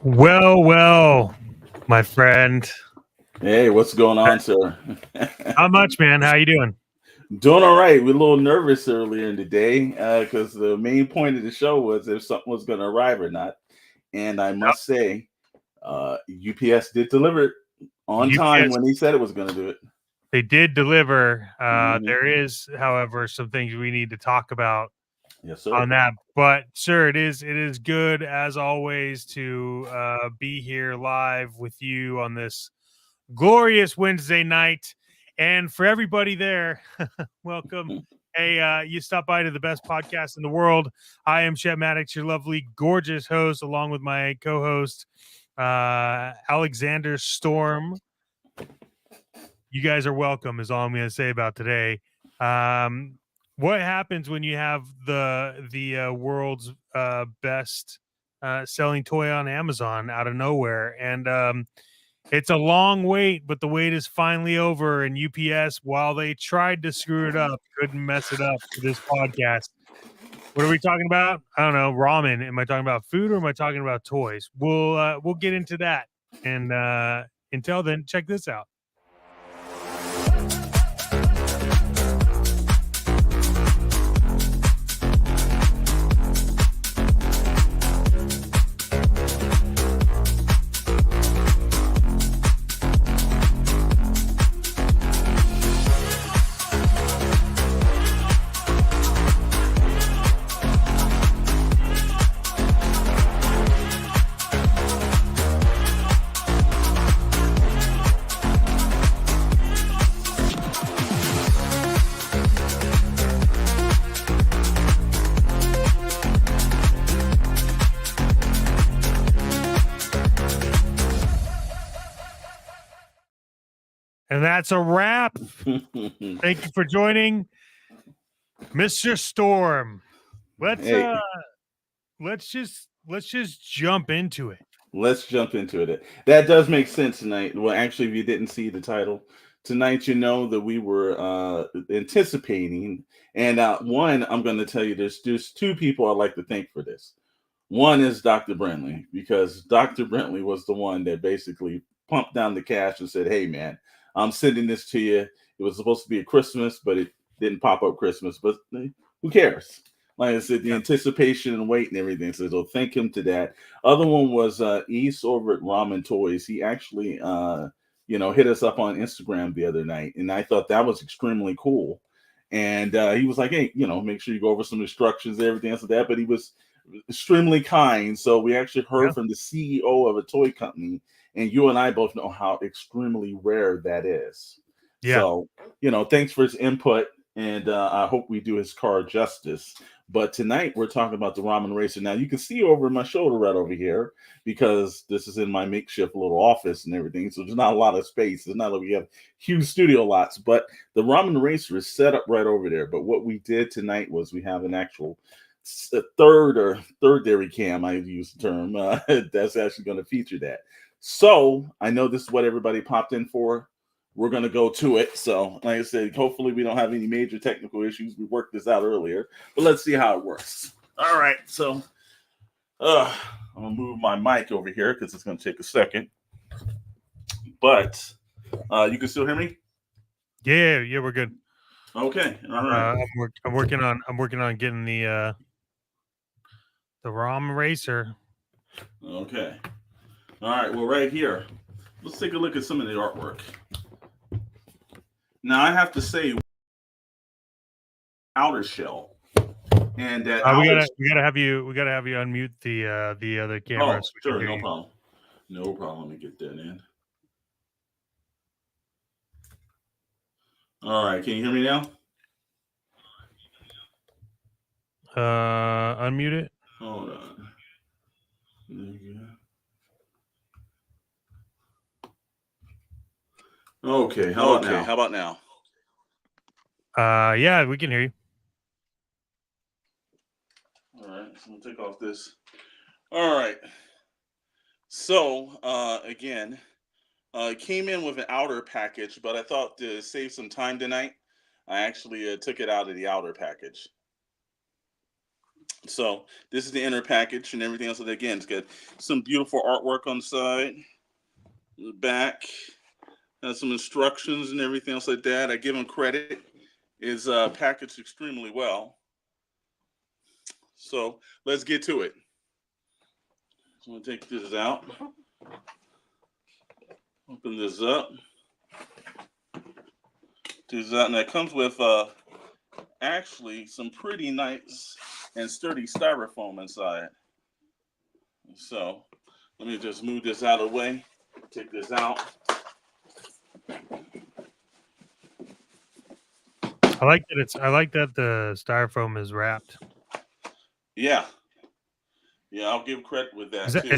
Well, my friend. Hey, what's going on, sir? How much, man? How you doing? Doing all right. We're a little nervous earlier in the day because the main point of the show was if something was going to arrive or not. And I Yep. must say, UPS did deliver it on time UPS, when he said it was going to do it. they did deliver. Hmm. There is, however, some things we need to talk about Yes, sir. on that. But sir, it is good as always to be here live with you on this glorious Wednesday night. And for everybody there, welcome. Hey, you stopped by to the best podcast in the world. I am Chet Maddox, your lovely, gorgeous host, along with my co-host, Alexander Storm. You guys are welcome, is all I'm going to say about today. What happens when you have the world's best selling toy on Amazon out of nowhere? And it's a long wait, but the wait is finally over. And UPS, while they tried to screw it up, couldn't mess it up for this podcast. What are we talking about? I don't know. Ramen. Am I talking about food or am I talking about toys? We'll get into that. And until then, check this out. And that's a wrap. Thank you for joining, Mr. Storm. Let's Hey, just jump into it. let's jump into it. That does make sense tonight. Well, actually, if you didn't see the title tonight, you know that we were anticipating. And one, I'm going to tell you, there's two people I'd like to thank for this. One is Dr. Brentley, because Dr. Brentley was the one that basically pumped down the cash and said, "Hey, man, I'm sending this to you. It was supposed to be a Christmas, but it didn't pop up Christmas. But who cares?" Like I said, the Yeah. anticipation and wait and everything. So thank him to that. Other one was East over at Ramen Toys. He actually, hit us up on Instagram the other night, and I thought that was extremely cool. And he was like, "Hey, make sure you go over some instructions, everything else like that." But he was extremely kind. So we actually Yeah. heard from the CEO of a toy company, and you and I both know how extremely rare that is. Yeah. So, thanks for his input, and I hope we do his car justice. But tonight we're talking about the Ramen Racer. Now you can see over my shoulder right over here because this is in my makeshift little office and everything. So there's not a lot of space. It's not like we have huge studio lots, but the Ramen Racer is set up right over there. But what we did tonight was we have an actual third dairy cam, I use the term, that's actually going to feature that. So I know this is what everybody popped in for. We're going to go to it. So like I said, hopefully we don't have any major technical issues. We worked this out earlier, but let's see how it works. All right, so I'm gonna move my mic over here because it's going to take a second, but you can still hear me. Yeah, we're good. Okay, all right. I'm working on getting the Ramen Racer. Okay, all right. Well, right here, let's take a look at some of the artwork. Now I have to say, outer shell, and that We outer. gotta have you unmute the other camera Oh, so we can sure, hear no you. problem. No problem. Let me get that in. All right, can you hear me now? Unmute it. Hold on. Okay, how about Okay, now? how about now? Yeah, we can hear you. All right, so we'll take off this. All right. So again, came in with an outer package, but I thought to save some time tonight, I actually took it out of the outer package. So this is the inner package and everything else. And again, it's got some beautiful artwork on the side, the back, has some instructions and everything else like that. I give them credit. Is packaged extremely well. So let's get to it. So I'm gonna take this out. Open this up. Do that, and that comes with actually some pretty nice and sturdy styrofoam inside. So let me just move this out of the way. Take this out. I like that the styrofoam is wrapped. Yeah, yeah, I'll give credit with that Is that too.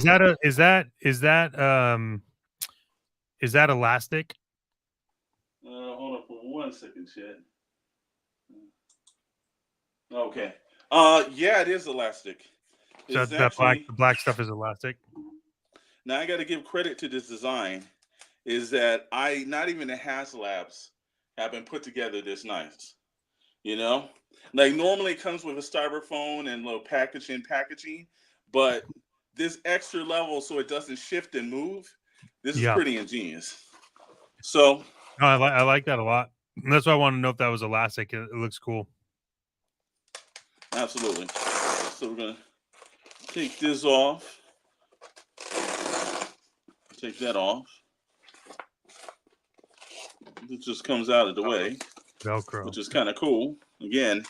is that elastic? Hold on for 1 second, Chet. Okay. Yeah, it is elastic. So It's that actually, the black stuff is elastic. now I got to give credit to this design. Is that I not even the HasLabs have been put together this nice. You know, like normally it comes with a styrofoam and little packaging, but this extra level so it doesn't shift and move. This is Yeah. pretty ingenious. So No, I like that a lot. And that's why I want to know if that was elastic. It looks cool. absolutely. So we're gonna take this off. Take that off. It just comes out of the way, Velcro. which is kind of cool. Again,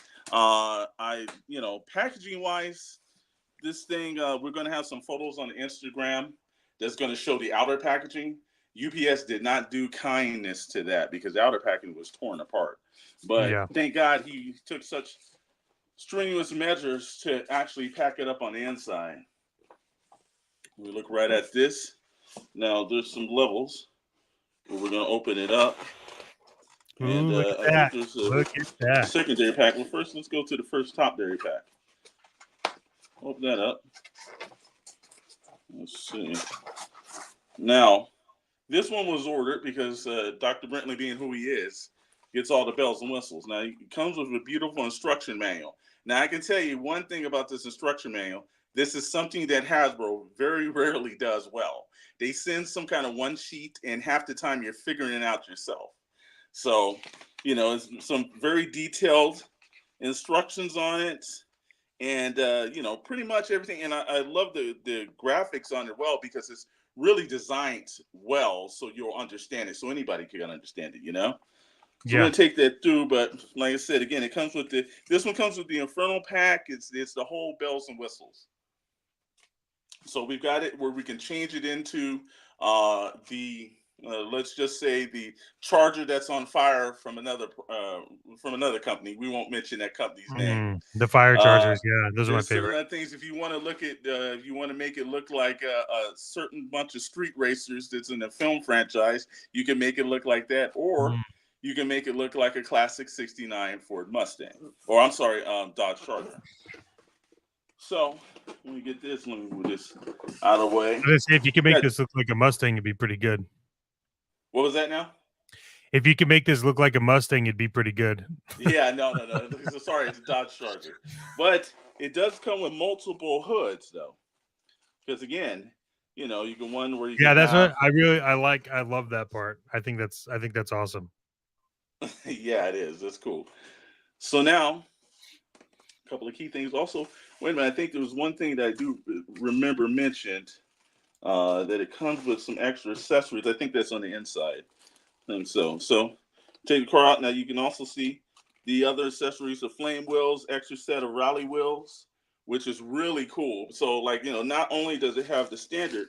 packaging wise, this thing we're going to have some photos on Instagram that's going to show the outer packaging. UPS did not do kindness to that because the outer packaging was torn apart. But Yeah. thank God he took such strenuous measures to actually pack it up on the inside. We look right at this. Now there's some levels where we're going to open it up. And Ooh, look at I think that. there's Look at a that. secondary pack. Well, first, let's go to the first top dairy pack. Open that up. Let's see. Now, this one was ordered because Dr. Brentley, being who he is, gets all the bells and whistles. Now, it comes with a beautiful instruction manual. Now, I can tell you one thing about this instruction manual. This is something that Hasbro very rarely does well. They send some kind of one sheet, and half the time you're figuring it out yourself. So, it's some very detailed instructions on it, and pretty much everything. And I love the graphics on it well because it's really designed well, so you'll understand it, so anybody can understand it. So we're Yeah. gonna take that through, but like I said, again, it comes with this one comes with the Infernal pack. It's the whole bells and whistles. So we've got it where we can change it into the let's just say the charger that's on fire from another company. We won't mention that company's name. The fire Uh, chargers. Yeah, those are my there's certain favorite. other things. If you want to look at, if you want to make it look like a certain bunch of street racers that's in a film franchise, you can make it look like that, or Mm. you can make it look like a classic '69 Ford Mustang, or I'm sorry, Dodge Charger. So let me get this. Let me move this out of the way. I was say if you could make Got, this look like a Mustang, it'd be pretty good. what was that now? If you could make this look like a Mustang, it'd be pretty good. Yeah, no. So sorry, it's a Dodge Charger, but it does come with multiple hoods though, because again, you can one where you can Yeah, that's what have. I like. I love that part. I think that's awesome. Yeah, it is. That's cool. So now, a couple of key things. Also, wait a minute. I think there was one thing that I do remember mentioned that it comes with some extra accessories. I think that's on the inside. I think so. So take the car out. Now you can also see the other accessories: the flame wheels, extra set of rally wheels, which is really cool. So like not only does it have the standard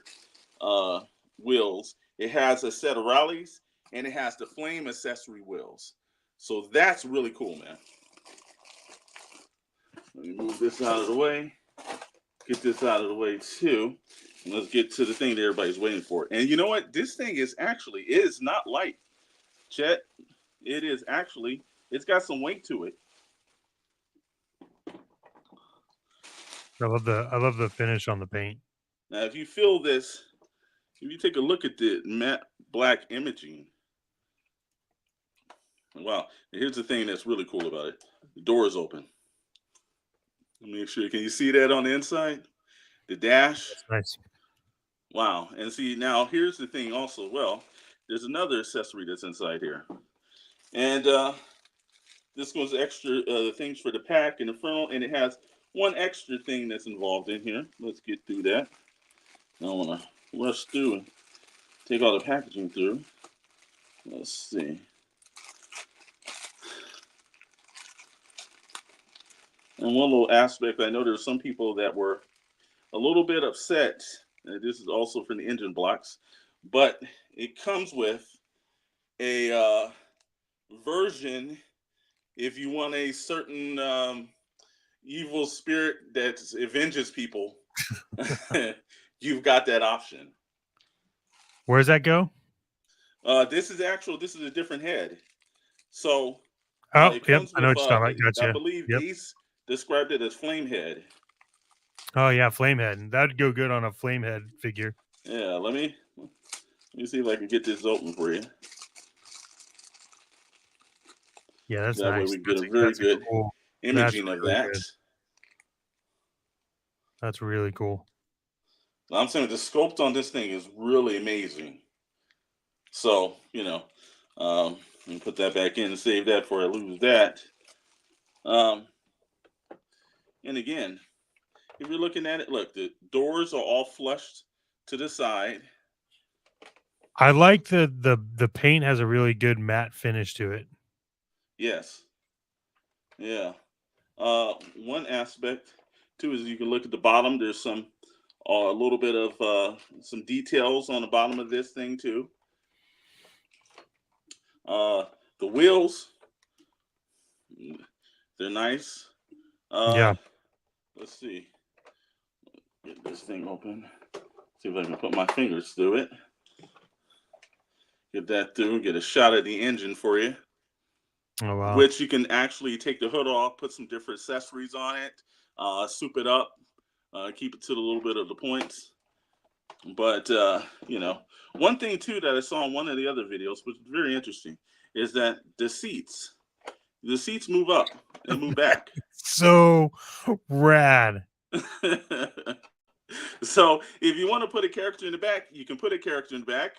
uh, wheels, it has a set of rallies, and it has the flame accessory wheels. So that's really cool, man. Let me move this out of the way. Get this out of the way too. And let's get to the thing that everybody's waiting for. And you know what? This thing is not light. Chet, it is actually, it's got some weight to it. I love the finish on the paint. Now, if you feel this, if you take a look at the matte black imaging, wow, here's the thing that's really cool about it. The door is open. Make sure. Can you see that on the inside? The dash. That's nice. Wow. And see, now here's the thing also. Well, there's another accessory that's inside here. And this goes extra things for the pack and the funnel, and it has one extra thing that's involved in here. Let's get through that. I don't want to rush through and take all the packaging through. Let's see. And one little aspect, I know there's some people that were a little bit upset. This is also from the engine blocks, but it comes with a version if you want a certain evil spirit that avenges people. You've got that option. Where does that go? This is a different head. So Oh, it yep. comes I know with what you're talking about. I Gotcha. believe Yep. Ace described it as flame head. Oh yeah, flame head. That'd go good on a flame head figure. Yeah, let me see if I can get this open for you. Yeah, that's That way nice. we can get a very That's a good cool. That's imaging of really that. good. That's really cool. I'm saying the sculpt on this thing is really amazing. So, let me put that back in and save that before I lose that. And again, if you're looking at it, look, the doors are all flushed to the side. I like the paint has a really good matte finish to it. Yes. Yeah. One aspect too is you can look at the bottom. There's a little bit of some details on the bottom of this thing too. The wheels, they're nice. Yeah. Let's see. Get this thing open. See if I can put my fingers through it. Get that through. Get a shot of the engine for you. Oh wow. Which you can actually take the hood off, put some different accessories on it, soup it up, keep it to a little bit of the points. But one thing too that I saw in one of the other videos, which is very interesting, is that the seats move up and move back. So rad. So if you want to put a character in the back, you can put a character in the back.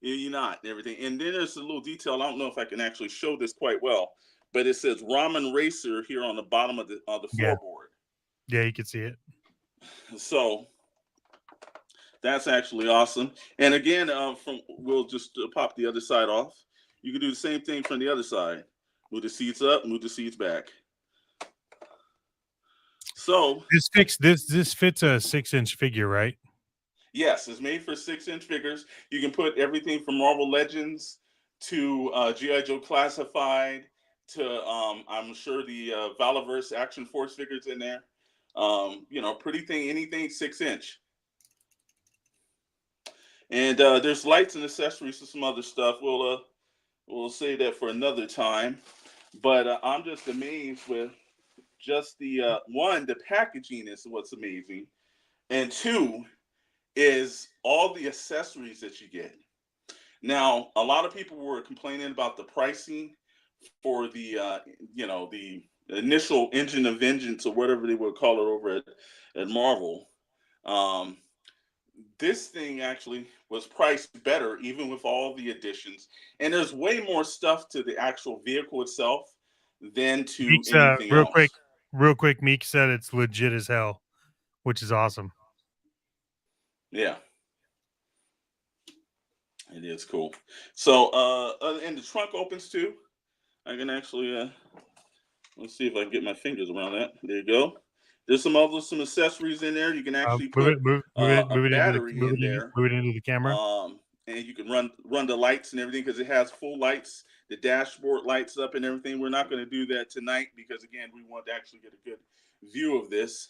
You're not and everything. And then there's a little detail. I don't know if I can actually show this quite well, but it says Ramen Racer here on the bottom of the Yeah. floorboard. Yeah, you can see it. So that's actually awesome. And again, we'll just pop the other side off. You can do the same thing from the other side. Move the seats up, move the seats back. So this fits a 6-inch figure, right? yes, it's made for 6-inch figures. You can put everything from Marvel Legends to G.I. Joe Classified to I'm sure the Valaverse Action Force figures in there. Pretty thing, anything 6-inch. And there's lights and accessories to some other stuff. We'll save that for another time. But I'm just amazed with just the one, the packaging is what's amazing, and two is all the accessories that you get. Now, a lot of people were complaining about the pricing for the initial Engine of Vengeance or whatever they would call it over at Marvel. Um, this thing actually was priced better, even with all the additions. And there's way more stuff to the actual vehicle itself than to Meek's, anything else. real quick, Meek said it's legit as hell, which is awesome. Yeah. It is cool. So, and the trunk opens too. I can actually, let's see if I can get my fingers around that. There you go. There's some accessories in there. You can actually put a battery in there. Move it into the camera. And you can run the lights and everything because it has full lights. The dashboard lights up and everything. We're not going to do that tonight because again, we want to actually get a good view of this.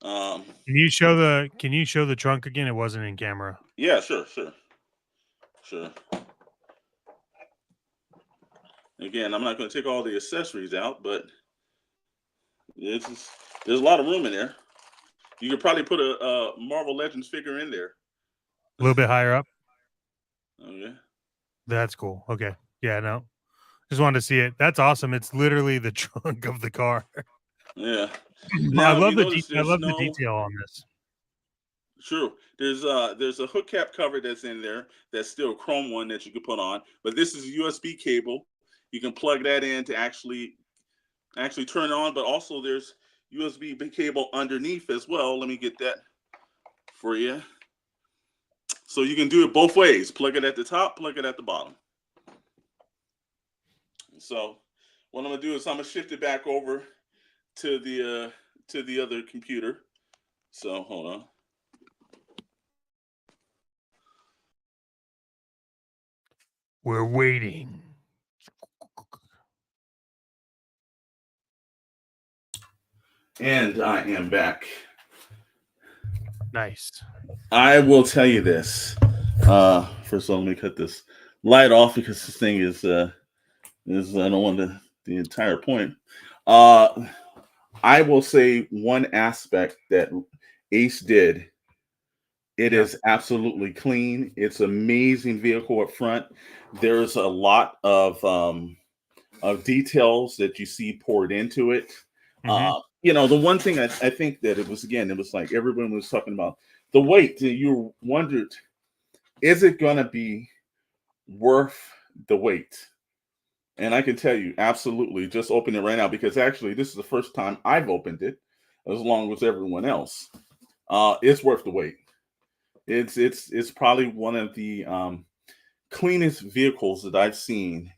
Can you show the trunk again? It wasn't in camera. Yeah, sure. Again, I'm not going to take all the accessories out, but there's a lot of room in there. You could probably put a Marvel Legends figure in there. A little bit higher up. Okay. That's cool. Okay. Yeah, no. Just wanted to see it. That's awesome. It's literally the trunk of the car. Yeah. Now you notice I there's love the no detail on this. Sure. There's a hook cap cover that's in there that's still a chrome one that you can put on, but this is a USB cable. You can plug that in to actually turn it on, but also there's USB cable underneath as well. Let me get that for you. So you can do it both ways. Plug it at the top, plug it at the bottom. So what I'm gonna do is I'm gonna shift it back over to the other computer. So hold on. We're waiting. And I am back. Nice. I will tell you this. First of all, let me cut this light off because this thing is I don't want the entire point. I will say one aspect that Ace did. It Yeah. is absolutely clean. It's amazing vehicle up front. There's a lot of details that you see poured into it. Mhm. The one thing I think that it was like everyone was talking about the weight. You wondered, is it going to be worth the wait? And I can tell you, absolutely. Just open it right now because actually, this is the first time I've opened it, as long as everyone else. It's worth the wait. It's probably one of the cleanest vehicles that I've seen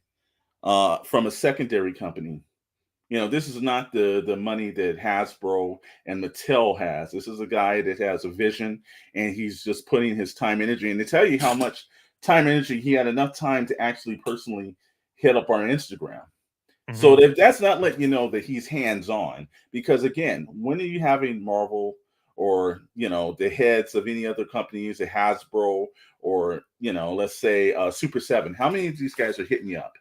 from a secondary company. This is not the money that Hasbro and Mattel has. This is a guy that has a vision, and he's just putting his time, energy, and to tell you how much time, energy he had enough time to actually personally hit up our Instagram. So Mhm. that's not letting you know that he's hands on, because again, when are you having Marvel or the heads of any other companies, a Hasbro or let's say Super Seven? How many of these guys are hitting you up?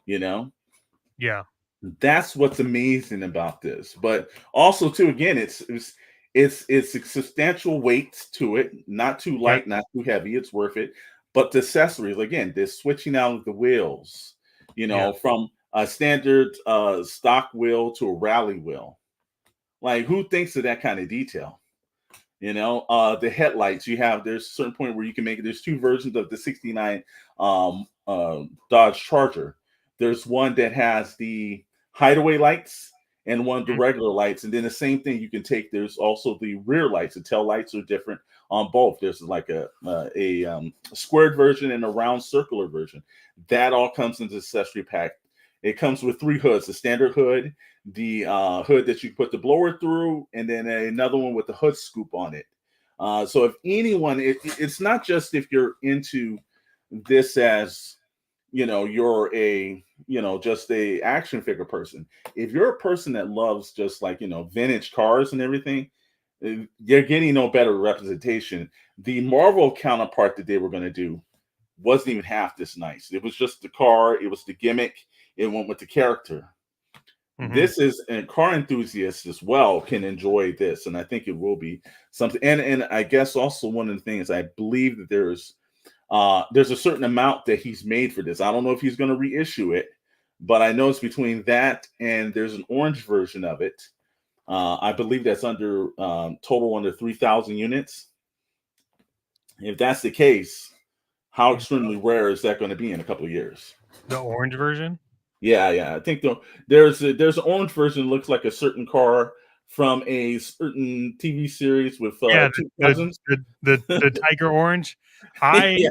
You know, Yeah. that's what's amazing about this. But also, too, again, it's a substantial weight to it, not too Yep. light, not too heavy. It's worth it. But the accessories, again, they're switching out of the wheels, Yeah. from a standard stock wheel to a rally wheel. Like, who thinks of that kind of detail? The headlights, there's a certain point where you can make it. There's two versions of the 69 Dodge Charger. There's one that has the hideaway lights and one of the Mhm. regular lights. And then the same thing you can take. There's also the rear lights. The tail lights are different on both. There's like a squared version and a round circular version. That all comes in the accessory pack. It comes with three hoods: the standard hood, the hood that you put the blower through, and then another one with the hood scoop on it. So if anyone, it's not just if you're into this as you're just a action figure person. If you're a person that loves just like vintage cars and everything, you're getting no better representation. The Marvel counterpart that they were going to do wasn't even half this nice. It was just the car, it was the gimmick, it went with the character. Mhm. This is, and car enthusiasts as well can enjoy this, and I think it will be something. And I guess also one of the things, I believe that there's a certain amount that he's made for this. I don't know if he's going to reissue it, but I know it's between that and there's an orange version of it. I believe that's under total under 3,000 units. If that's the case, how extremely rare is that going to be in a couple of years? The orange version? Yeah. I think there's an orange version that looks like a certain car from a certain TV series with Yeah, two cousins. the tiger orange. I Yeah.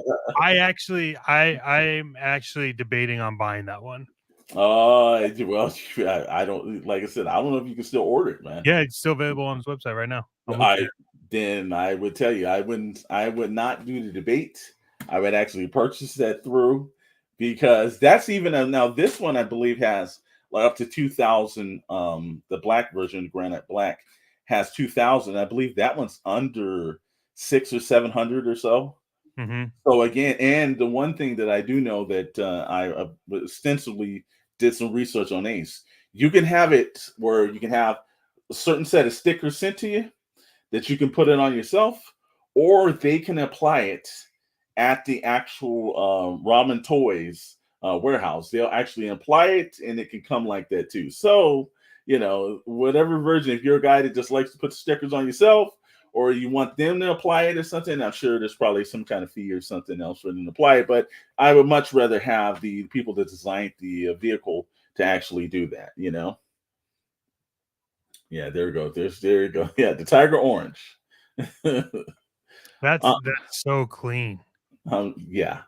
I'm actually debating on buying that one. Well, I don't, like I said, I don't know if you can still order it, man. Yeah, it's still available on his website right now. I'm looking I at it. Then I would tell you, I would not do the debate. I would actually purchase that through, because that's even now this one I believe has like up to 2,000. The black version, Granite Black, has 2,000. I believe that one's under 600 or 700 or so. Mhm. So again, and the one thing that I do know that I extensively did some research on Ace, you can have it where you can have a certain set of stickers sent to you that you can put it on yourself, or they can apply it at the actual Ramen Toys warehouse. They'll actually apply it, and it can come like that too. So whatever version. If you're a guy that just likes to put stickers on yourself, or you want them to apply it or something, I'm sure there's probably some kind of fee or something else for them to apply it. But I would much rather have the people that designed the vehicle to actually do that. Yeah, there we go. There you go. Yeah, the Tiger Orange. That's uh, so clean. yeah,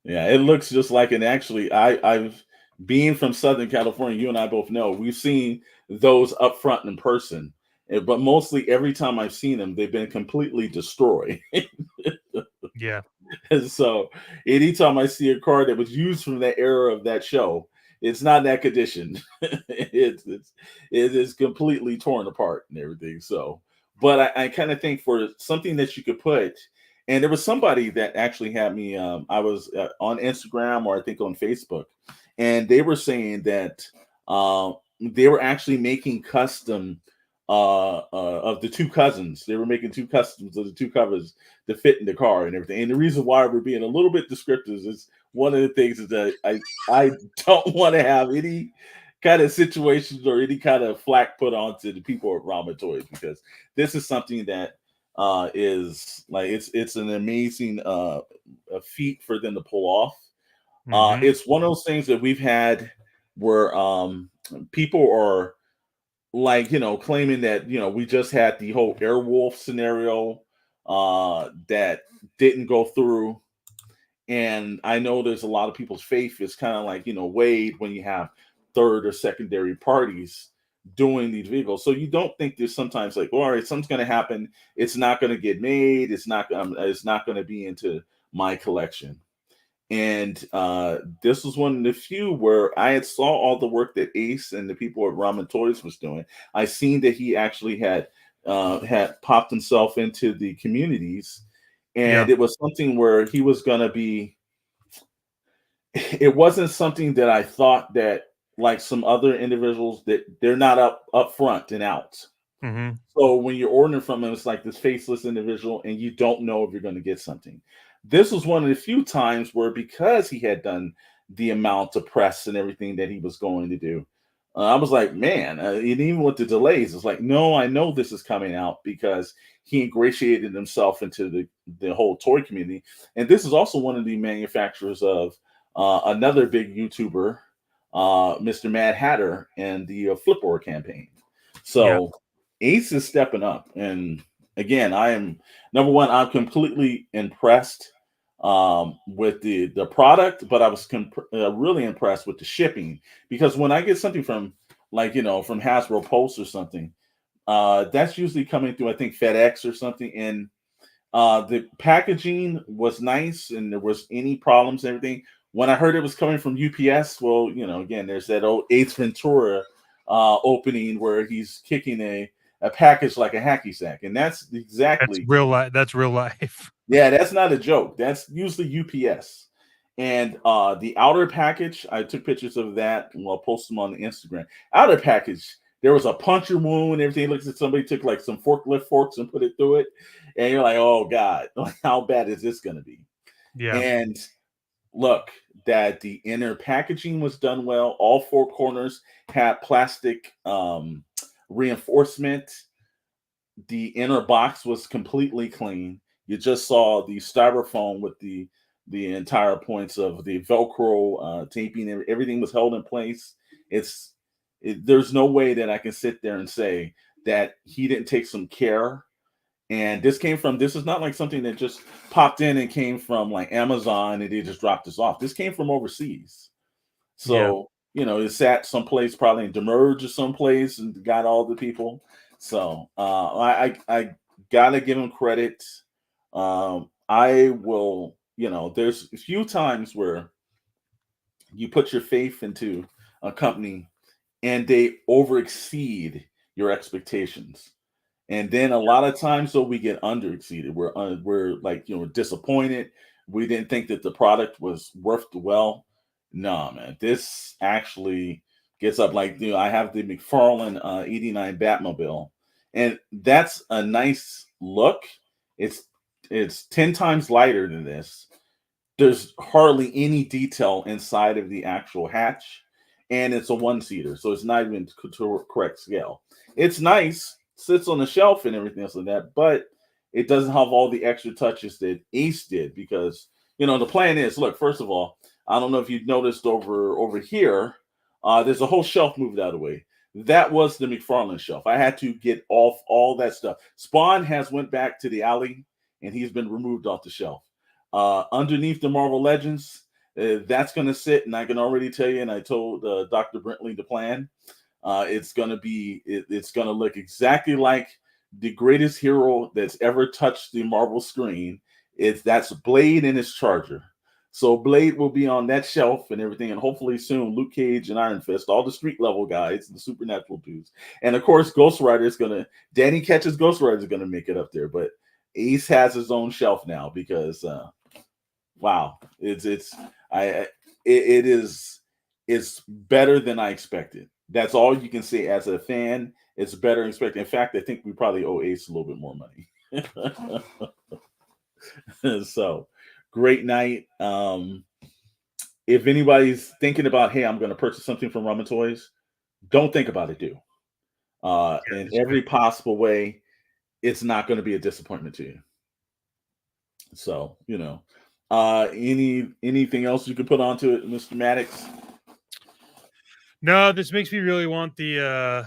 yeah. It looks just like, and actually, I've being from Southern California. You and I both know we've seen those up front in person, but mostly every time I've seen them, they've been completely destroyed. Yeah. And so anytime I see a car that was used from that era of that show, it's not in that condition. It is completely torn apart and everything. So, but I kind of think for something that you could put, and there was somebody that actually had me. I was on Instagram, or I think on Facebook, and they were saying that they were actually making custom of the two cousins. They were making two customs of the two covers to fit in the car and everything. And the reason why we're being a little bit descriptive is one of the things is that I don't want to have any kind of situations or any kind of flack put onto the people at Ramen Toys, because this is something that is like it's an amazing a feat for them to pull off. Mm-hmm. It's one of those things that we've had where people are like, claiming that, we just had the whole Airwolf scenario that didn't go through. And I know there's a lot of people's faith is kind of like, weighed when you have third or secondary parties doing these vehicles. So you don't think there's sometimes like, well, all right, something's going to happen. It's not going to get made. It's not going to be into my collection. And this was one of the few where I had saw all the work that Ace and the people at Ramen Toys was doing. I seen that he actually had popped himself into the communities, Yeah. and it was something where he was gonna be. It wasn't something that I thought that, like some other individuals, that they're not up front and out. Mm-hmm. So when you're ordering from him, it's like this faceless individual, and you don't know if you're going to get something. This was one of the few times where, because he had done the amount of press and everything that he was going to do, I was like, man, and even with the delays, it's like, no, I know this is coming out because he ingratiated himself into the whole toy community. And this is also one of the manufacturers of another big YouTuber, Mr. Mad Hatter, and the Flipboard campaign. Yeah. So Ace is stepping up, and again, I am number one. I'm completely impressed with the product, but I was really impressed with the shipping, because when I get something from, like, from Hasbro Pulse or something, that's usually coming through, I think, FedEx or something, and the packaging was nice, and there was any problems and everything. When I heard it was coming from UPS, well, again, there's that old Ace Ventura opening where he's kicking a package like a hacky sack, and that's That's exactly, real life. That's real life. yeah, that's not a joke. That's usually UPS. And the outer package, I took pictures of that and I'll post them on the Instagram. Outer package, there was a puncture wound and everything. It looks like somebody took like some forklift forks and put it through it. And you're like, oh God, how bad is this going to be? Yeah. And look, that the inner packaging was done well. All four corners had plastic reinforcement. The inner box was completely clean. You just saw the styrofoam with the entire points of the Velcro taping. Everything was held in place. There's no way that I can sit there and say that he didn't take some care. And this is not like something that just popped in and came from like Amazon and they just dropped this off. This came from overseas. Yeah. So, it sat someplace probably in Demerge or someplace and got all the people. So I gotta give him credit. I will, there's a few times where you put your faith into a company and they over exceed your expectations. And then a lot of times, though, we get under exceeded. We're like, disappointed. We didn't think that the product was worth the well. No, man, this actually gets up. Like, I have the McFarlane 89 Batmobile, and that's a nice look. It's 10 times lighter than this. There's hardly any detail inside of the actual hatch. and it's a one-seater, so it's not even to correct scale. It's nice, sits on the shelf and everything else like that, but it doesn't have all the extra touches that Ace did because the plan is, look, first of all, I don't know if you've noticed over here, there's a whole shelf moved out of the way. That was the McFarlane shelf. I had to get off all that stuff. Spawn has went back to the alley and he's been removed off the shelf. Underneath the Marvel Legends, that's going to sit, and I can already tell you, and I told Dr. Brentley the plan. It's going to look exactly like the greatest hero that's ever touched the Marvel screen. That's Blade and his Charger. So Blade will be on that shelf and everything, and hopefully soon Luke Cage and Iron Fist, all the street level guys, the supernatural dudes, and of course Ghost Rider is Danny Ketch's Ghost Rider is gonna make it up there. But Ace has his own shelf now because wow, it's better than I expected. That's all you can say as a fan. It's better than expected. In fact, I think we probably owe Ace a little bit more money. So great night. If anybody's thinking about, hey, I'm going to purchase something from Ramen Toys, don't think about it. Do in every possible way. It's not going to be a disappointment to you. So anything else you could put onto it, Mr. Maddox? No, this makes me really want the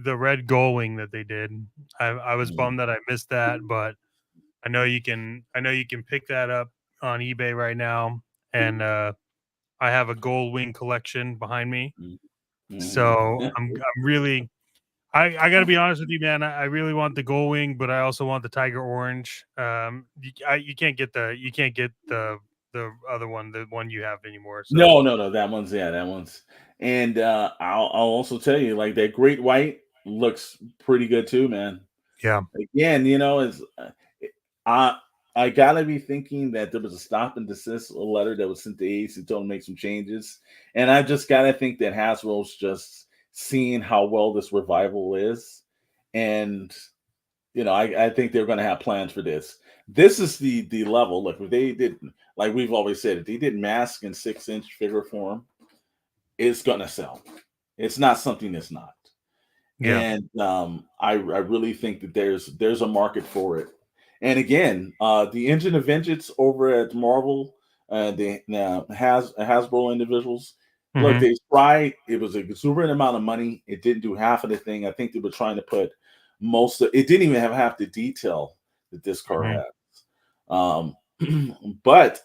red gull wing that they did. I was bummed that I missed that, but I know you can pick that up on eBay right now, and I have a gold wing collection behind me. So I'm really I got to be honest with you, man. I really want the gold wing, but I also want the tiger orange. You can't get the other one, the one you have anymore. So. No, that one's. And I'll also tell you, like, that great white looks pretty good too, man. Yeah. Again, I gotta be thinking that there was a stop and desist letter that was sent to Ace and told him to make some changes, and I just gotta think that Hasbro's just seeing how well this revival is, and I think they're going to have plans for this. This is the level. Look, if they did, like we've always said, if they did mask in 6-inch figure form, it's gonna sell. It's not something that's not. Yeah. And I really think that there's a market for it. And again, the Engine of Vengeance over at Marvel, the Hasbro individuals, look, they tried. It was an exuberant amount of money. It didn't do half of the thing. I think they were trying to put most of it. Didn't even have half the detail that this car has. But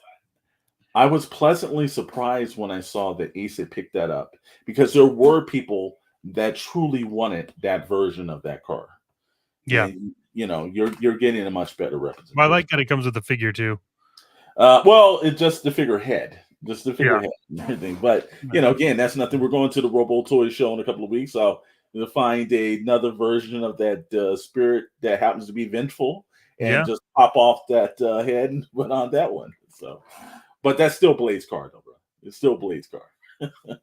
I was pleasantly surprised when I saw that Ace had picked that up because there were people that truly wanted that version of that car. Yeah. And, you're getting a much better representation. Well, I like that it comes with the figure too. Well, it's just the figurehead, and everything. But again, that's nothing. We're going to the Robo Toy show in a couple of weeks. I'll find another version of that spirit that happens to be vengeful, and just pop off that head and put on that one. So, but that's still Blade's car, though, bro. It's still Blade's car.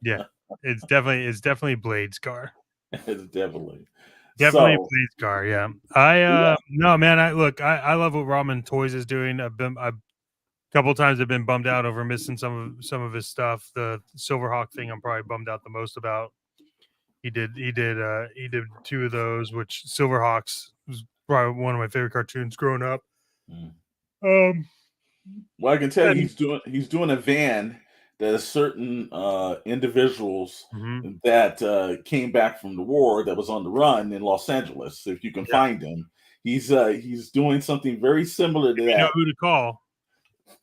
Yeah, it's definitely Blade's car. It's definitely Blade's car. Yeah, no, man. I love what Ramen Toys is doing. I've a couple of times I've been bummed out over missing some of his stuff. The Silverhawk thing I'm probably bummed out the most about. He did 2 of those, which Silverhawks was probably one of my favorite cartoons growing up. Well, I can tell you he's doing a van that certain individuals that came back from the war that was on the run in Los Angeles. If you can find him, he's doing something very similar to that. You know who to call.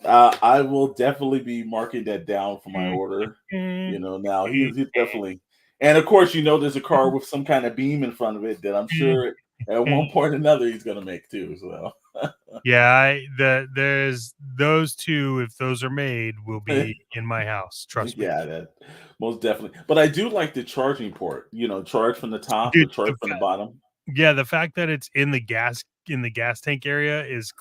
I will definitely be marking that down for my order. Now he's definitely, and of course, there's a car with some kind of beam in front of it that I'm sure at one point or another he's going to make too. So. Yeah, there's those 2. If those are made, will be in my house. Trust me. Yeah, that most definitely. But I do like the charging port. Charge from the top or charge from the bottom. Yeah, the fact that it's in the gas tank area is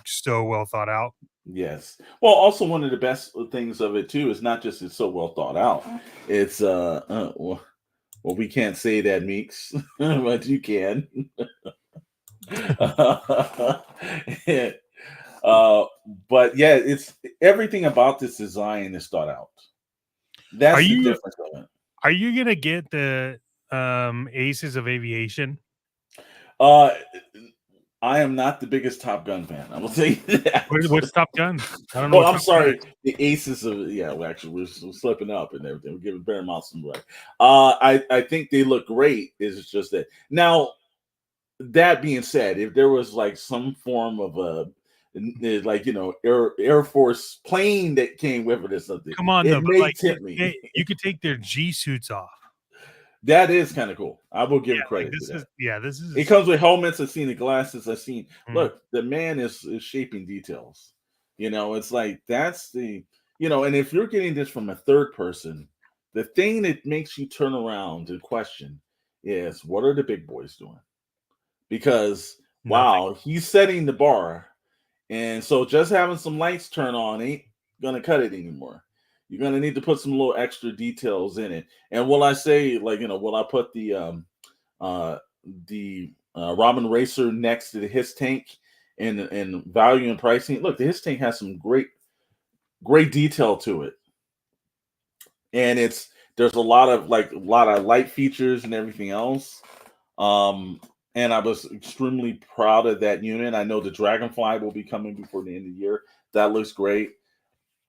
so well thought out. Yes. Well, also one of the best things of it too is not just it's so well thought out. It's well, we can't say that, Meeks, but you can. But yeah, it's everything about this design is thought out. Are That's the you difference of it. are you gonna get the Aces of Aviation? Uh, I am not the biggest Top Gun fan. I will tell you that. What's Top Gun? I don't know Oh, what I'm Top Gun sorry. is. The Aces of yeah. Well, actually, we're slipping up and everything. We're giving Paramount some right. I think they look great. It's just that now. That being said, if there was like some form of like Air Force plane that came with it or something, Come on, it though, but may like tempt me. you could take their G suits off. That is kind of cool. I will give Yeah, like credit to that. this It is comes with helmets. I've seen the glasses. I've seen. mm, Look, the man is shaping details. It's like that's the and if you're getting this from a third person, the thing that makes you turn around and question is what are the big boys doing? Because nothing. wow, he's setting the bar. And so just having some lights turn on ain't gonna cut it anymore. You're gonna need to put some little extra details in it. And will I say, like, will I put uh the Ramen Racer next to the his tank in value and pricing? Look, the his tank has some great detail to it. And there's a lot of light features and everything else. Um, and I was extremely proud of that unit. I know the Dragonfly will be coming before the end of the year. That looks great.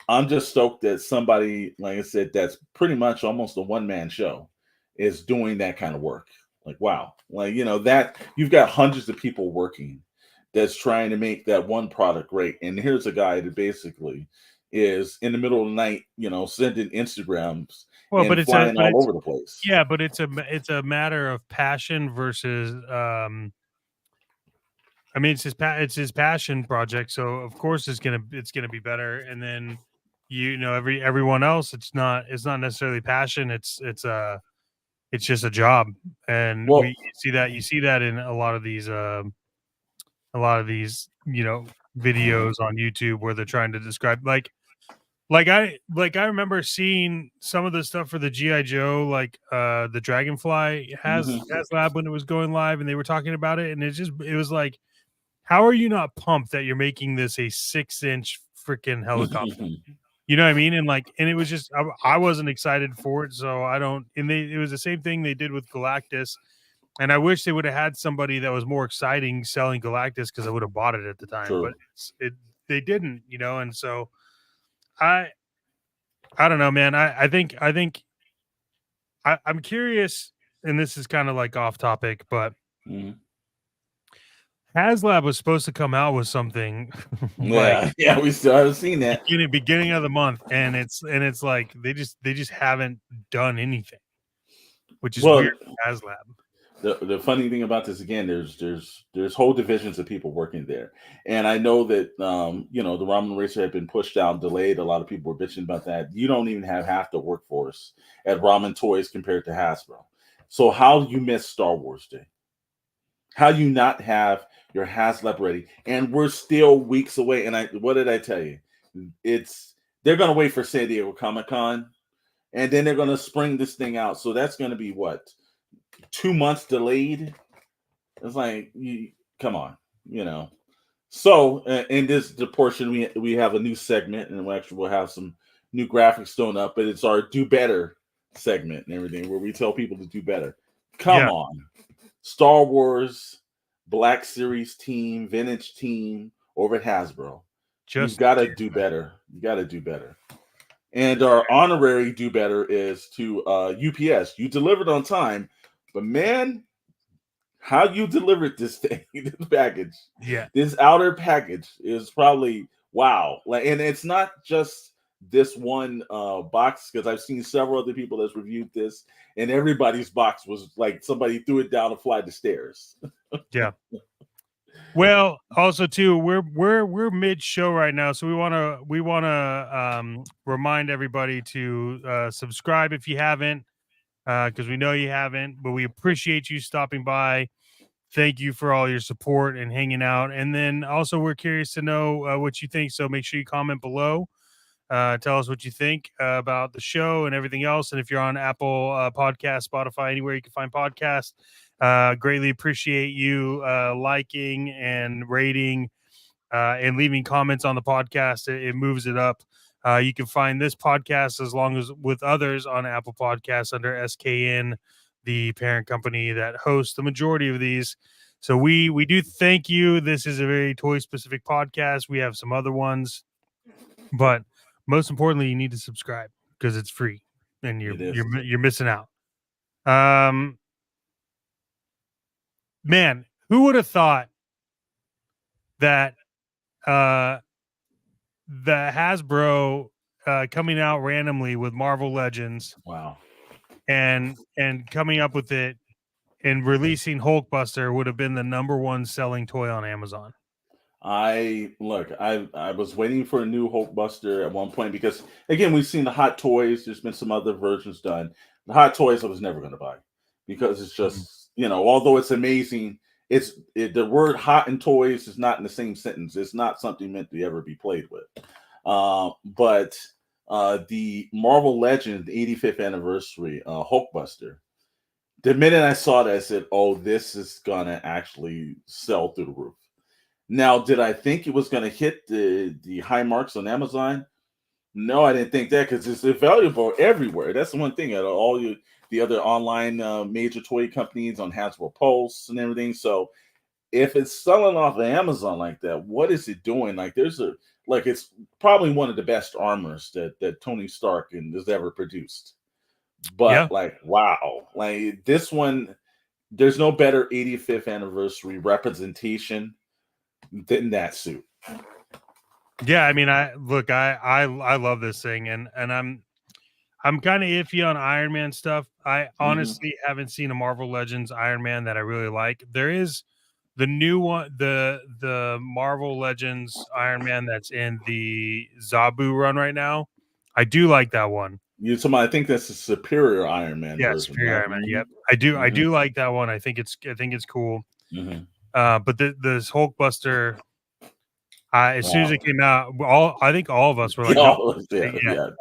I'm just stoked that somebody, like I said, that's pretty much almost a one-man show is doing that kind of work. Like, wow. Like, that you've got hundreds of people working that's trying to make that one product great. And here's a guy that basically is in the middle of the night, sending Instagrams Well, and flying all over the place. yeah, but it's a matter of passion versus I mean it's his passion project, so of course it's gonna be better. And then everyone else, it's not necessarily passion. It's just a job, and Well, you see that in a lot of these videos on YouTube where they're trying to describe I remember seeing some of the stuff for the GI Joe, like the Dragonfly mhm. has lab when it was going live, and they were talking about it, and it was like, how are you not pumped that you're making this a 6-inch freaking helicopter? You know what I mean? And it was just I wasn't excited for it, so I don't. And it was the same thing they did with Galactus, and I wish they would have had somebody that was more exciting selling Galactus because I would have bought it at the time, but True. they didn't, and so I I don't know, man. I'm curious, and this is kind of like off topic, but Mhm. HasLab was supposed to come out with something like Yeah, yeah, we still haven't seen that. beginning of the month, and it's like they just haven't done anything, which is weird Well, for HasLab. the funny thing about this again, there's whole divisions of people working there, and I know that the Ramen Racer had been pushed out, delayed. A lot of people were bitching about that. You don't even have half the workforce at Ramen Toys compared to Hasbro. So how do you miss Star Wars Day? How do you not have your HasLab ready? And we're still weeks away. And what did I tell you? They're gonna wait for San Diego Comic Con, and then they're gonna spring this thing out. So that's gonna be what 2 months delayed. It's like, come on, you know. So in this the portion we have a new segment, and we'll have some new graphics thrown up, but it's our do better segment and everything where we tell people to do better. Come Yeah, on, Star Wars Black Series team, vintage team over at Hasbro. You've just got to do better. You got to do better. And our honorary do better is to UPS. You delivered on time, but man, how you delivered this thing, this package, yeah. this outer package is probably wow. Like, and it's not just this one box because I've seen several other people that's reviewed this, and everybody's box was like somebody threw it down a flight of stairs. Yeah. Well, also too, we're mid show right now, so we want to remind everybody to subscribe if you haven't, because we know you haven't, but we appreciate you stopping by. Thank you for all your support and hanging out, and then also we're curious to know what you think. So make sure you comment below. Tell us what you think about the show and everything else. And if you're on Apple Podcast, Spotify, anywhere you can find podcasts, greatly appreciate you liking and rating and leaving comments on the podcast. It moves it up You can find this podcast as long as with others on Apple Podcasts under SKN, the parent company that hosts the majority of these. So we do thank you. This is a very toy specific podcast. We have some other ones, but most importantly, you need to subscribe because it's free and you're missing out. Man, who would have thought that the Hasbro coming out randomly with Marvel Legends, wow, and coming up with it and releasing Hulkbuster would have been the #1 selling toy on Amazon. I was waiting for a new Hulkbuster at one point because again we've seen the Hot Toys. There's been some other versions done. The Hot Toys I was never going to buy because it's just although it's amazing, the word hot and toys is not in the same sentence. It's not something meant to ever be played with. But the Marvel Legends 85th anniversary Hulkbuster. The minute I saw that, I said, "Oh, this is gonna actually sell through the roof." Now, did I think it was going to hit the high marks on Amazon? No, I didn't think that because it's available everywhere. That's the one thing at the other online major toy companies on Hasbro Pulse and everything. So if it's selling off of Amazon like that, what is it doing? Like it's probably one of the best armors that Tony Stark has ever produced. But wow, like this one, there's no better 85th anniversary representation than that suit. Yeah, I mean, I love this thing, and I'm kind of iffy on Iron Man stuff. I honestly haven't seen a Marvel Legends Iron Man that I really like. There is the new one, the Marvel Legends Iron Man that's in the Zabu run right now. I do like that one. I think that's a superior Iron Man version. Superior Right? Iron Man. Yep, I do like that one. I think it's cool. But this Hulkbuster, as soon as it came out, I think all of us were like, I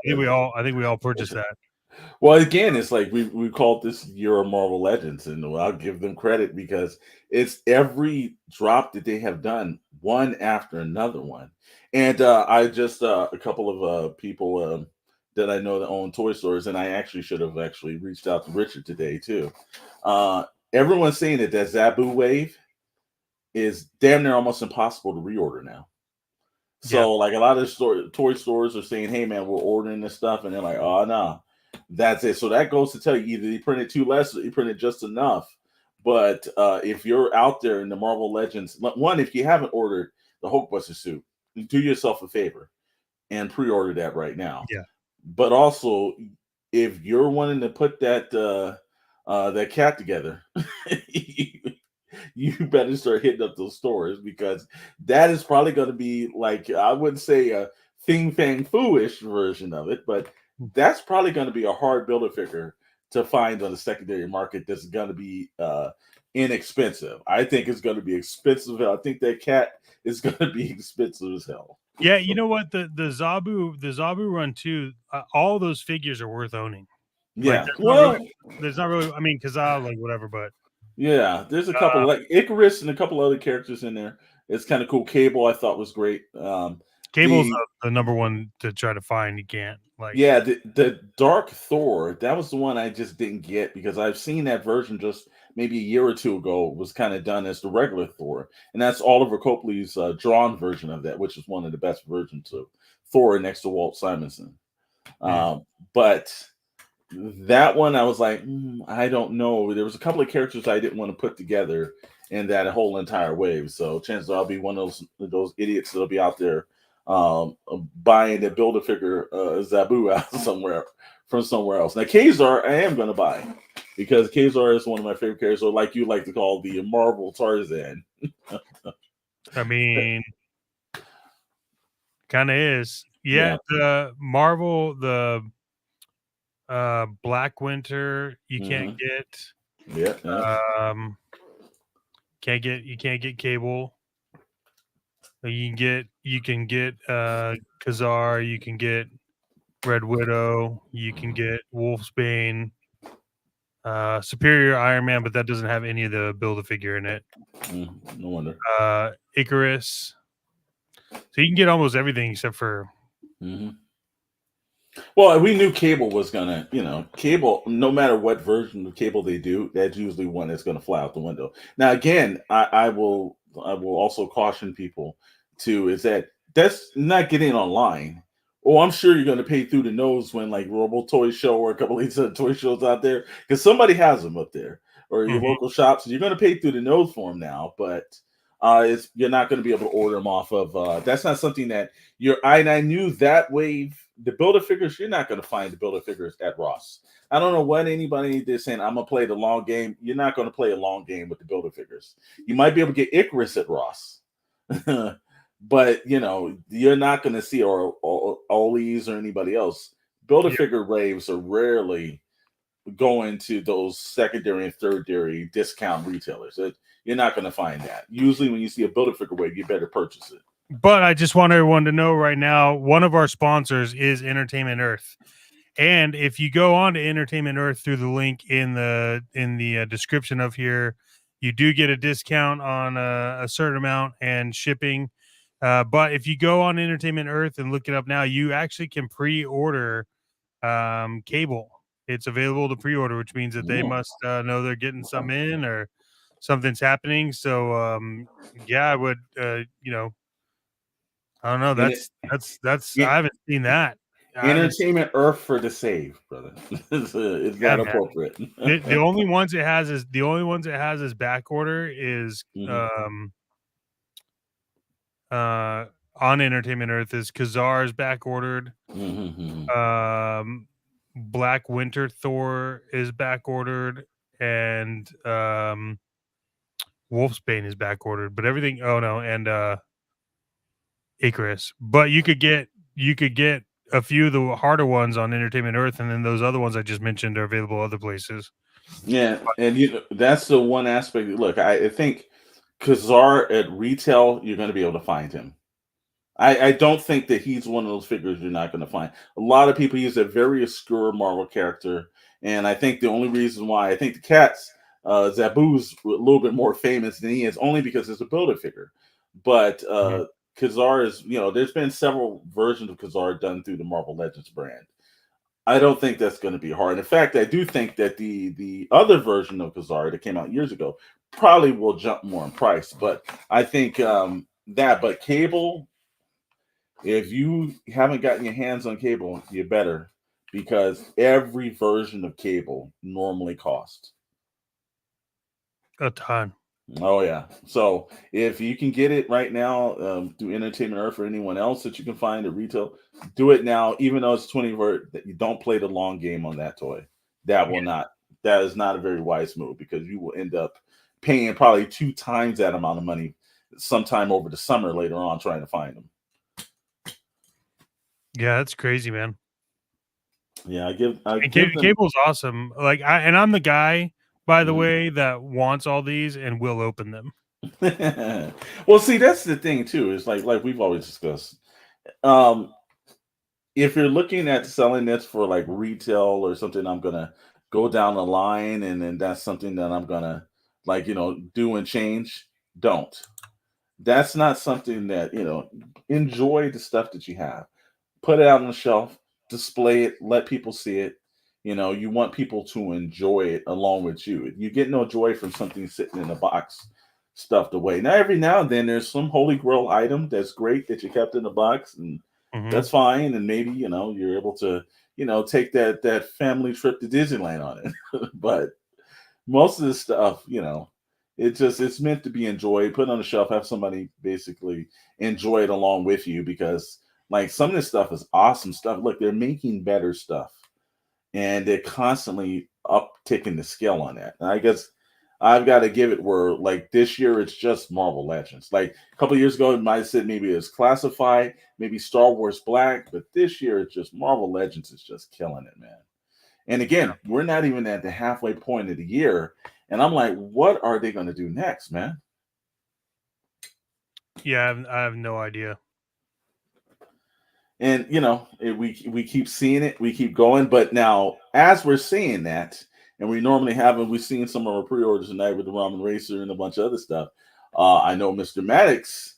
think we all purchased that. Well, again, it's like we called this year of Marvel Legends, and I'll give them credit because it's every drop that they have done, one after another one. And I just a couple of people that I know that own toy stores, and I actually should have reached out to Richard today too. Everyone's saying that Zabu wave is damn near almost impossible to reorder now. So like a lot of toy stores are saying, "Hey man, we're ordering this stuff," and they're like, "Oh no, that's it." So that goes to tell you either they printed too less or they printed just enough. But if you're out there in the Marvel Legends, one, if you haven't ordered the Hulkbuster suit, do yourself a favor and pre-order that right now. Yeah. But also, if you're wanting to put that that cat together, you better start hitting up those stores because that is probably going to be like, I wouldn't say a Fing Fang Foo-ish version of it, but that's probably going to be a hard Build-A-Figure to find on the secondary market that's going to be inexpensive. I think it's going to be expensive. I think that cat is going to be expensive as hell. Yeah, you know what? The Zabu run too, all those figures are worth owning. Yeah. Like, there's not really, I mean, Kazal, like whatever, but yeah, there's a couple like Icarus and a couple other characters in there. It's kind of cool. Cable I thought was great. Cable's the #1 to try to find. You can't the Dark Thor, that was the one I just didn't get because I've seen that version just maybe a year or two ago. It was kind of done as the regular Thor, and that's Oliver Copley's drawn version of that, which is one of the best versions of Thor next to Walt Simonson. But that one I was like, I don't know. There was a couple of characters I didn't want to put together in that whole entire wave. So chances are I'll be one of those idiots that'll be out there buying the Build-A-Figure Zabu out somewhere else. Now Kazar I am going to buy because Kazar is one of my favorite characters, or like you like to call the Marvel Tarzan. I mean, kind of is. Yeah, the Marvel, the Black Winter, you can't get. You can't get Cable. You can get Kazar, you can get Red Widow, you can get Wolfsbane, Superior Iron Man, but that doesn't have any of the Build-A-Figure in it. No wonder. Icarus. So you can get almost everything except for Well, we knew cable was gonna, cable. No matter what version of cable they do, that's usually one that's gonna fly out the window. Now, again, I will also caution people to is that that's not getting online. Oh, I'm sure you're gonna pay through the nose when like Robo Toy Show or a couple of these other toy shows out there because somebody has them up there or your Mhm. local shops. You're gonna pay through the nose for them now, but it's you're not gonna be able to order them off of. That's not something that I knew that wave, the builder figures, you're not going to find the builder figures at Ross. I don't know what anybody is saying. I'm gonna play the long game. You're not going to play a long game with the builder figures. You might be able to get Icarus at Ross, but you're not going to see or Ollie's or anybody else. Builder Yeah. figure raves are rarely going to those secondary and tertiary discount retailers. You're not going to find that. Usually, when you see a builder figure wave, you better purchase it. But I just want everyone to know right now, one of our sponsors is Entertainment Earth. And if you go on to Entertainment Earth through the link in the description of here, you do get a discount on a certain amount and shipping. But if you go on Entertainment Earth and look it up now, you actually can pre-order cable. It's available to pre-order, which means that they Mm. must know they're getting some in or something's happening. So yeah, I would I don't know. And it, That's yeah, I haven't seen that. I haven't. Entertainment Earth for the save, brother. It's Yeah, not man. appropriate. The only ones it has is the only ones it has as back order is Mhm, uh on Entertainment Earth is Kazar's back ordered. mhm, mhm. Um Black Winter Thor is back ordered and Wolfsbane is back ordered, but everything oh no, and Icarus. But you could get a few of the harder ones on Entertainment Earth, and then those other ones I just mentioned are available other places. Yeah, and that's the one aspect. Look, I think Kazar at retail, you're going to be able to find him. I don't think that he's one of those figures you're not going to find. A lot of people use a very obscure Marvel character, and I think the only reason why I think the Cat's Zabu's a little bit more famous than he is only because it's a builder figure. But Mhm. Kazar is, there's been several versions of Kazar done through the Marvel Legends brand. I don't think that's going to be hard. In fact, I do think that the other version of Kazar that came out years ago probably will jump more in price. But I think but cable, if you haven't gotten your hands on cable, you better because every version of cable normally costs. A ton. Oh yeah. So if you can get it right now through Entertainment Earth or anyone else that you can find at retail, do it now. Even though it's 20 vert, that you don't play the long game on that toy. That Yeah. will not. That is not a very wise move because you will end up paying probably 2 times that amount of money sometime over the summer later on trying to find them. Yeah, that's crazy, man. Yeah, I And give them. cable's awesome. I'm the guy, by the Mhm. way, that wants all these and will open them. Well, see, that's the thing too. Is like we've always discussed. Um, if you're looking at selling this for like retail or something, I'm gonna go down the line, and then that's something that I'm gonna do and change. Don't. That's not something that enjoy the stuff that you have. Put it out on the shelf, display it, let people see it. You want people to enjoy it along with you. You get no joy from something sitting in a box stuffed away. Now, every now and then, there's some holy grail item that's great that you kept in the box, and Mhm. that's fine. And maybe you're able to take that family trip to Disneyland on it. But most of this stuff, it's meant to be enjoyed, put on the shelf, have somebody basically enjoy it along with you because like some of this stuff is awesome stuff. Look, they're making better stuff and they're constantly upticking the scale on that. And I guess I've got to give it where like this year it's just Marvel Legends. Like a couple of years ago, it might have said maybe it's classified, maybe Star Wars Black, but this year it's just Marvel Legends is just killing it, man. And again, we're not even at the halfway point of the year. And I'm like, what are they going to do next, man? Yeah, I have no idea. And we keep seeing it, we keep going. But now, as we're seeing that, and we normally haven't, we've seen some of our pre-orders tonight with the Ramen Racer and a bunch of other stuff. I know Mr. Maddox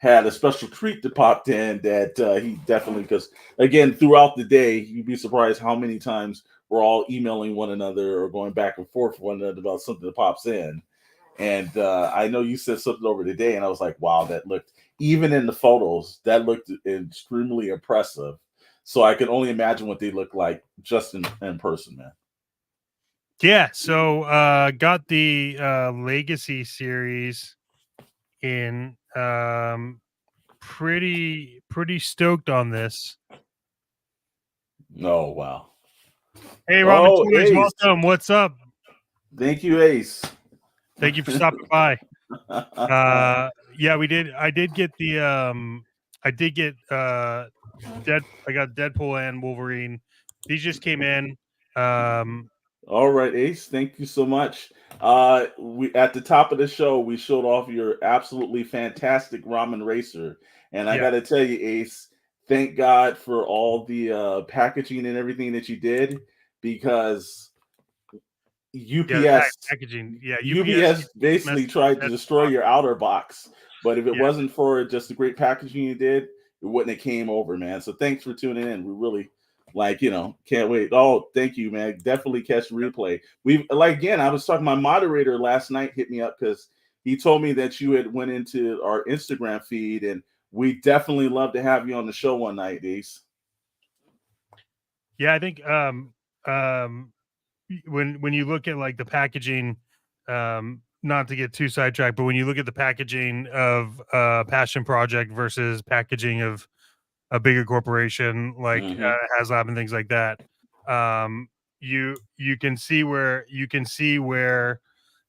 had a special treat that popped in that he definitely, because again, throughout the day, you'd be surprised how many times we're all emailing one another or going back and forth with one another about something that pops in. And I know you said something over today, and I was like, wow, that looked, even in the photos, that looked extremely impressive. So I can only imagine what they look like just in person, man. Yeah, so got the Legacy series in. Pretty stoked on this. Oh, wow. Hey, Ramen Oh, Toys, Ace. welcome. What's up? Thank you, Ace. Thank you for stopping by. Yeah, we did. I did get the I did get I got Deadpool and Wolverine. These just came in. All right, Ace. Thank you so much. We at the top of the show, we showed off your absolutely fantastic Ramen Racer, and I Yeah, got to tell you, Ace, thank God for all the packaging and everything that you did, because yeah, the UPS packaging. Yeah, UPS UPS basically messed tried to messed the destroy box. your outer box, but if it Yeah, wasn't for just the great packaging you did, it wouldn't have came over, man. So thanks for tuning in. We really can't wait. Oh, thank you, man. Definitely catch the yeah. replay. We like, again, I was talking, my moderator last night hit me up because he told me that you had went into our Instagram feed, and we definitely love to have you on the show one night, Ace. Yeah, I think um when you look at like the packaging, not to get too sidetracked, but when you look at the packaging of passion project versus packaging of a bigger corporation like Mm-hmm. HasLab and things like that, um you can see where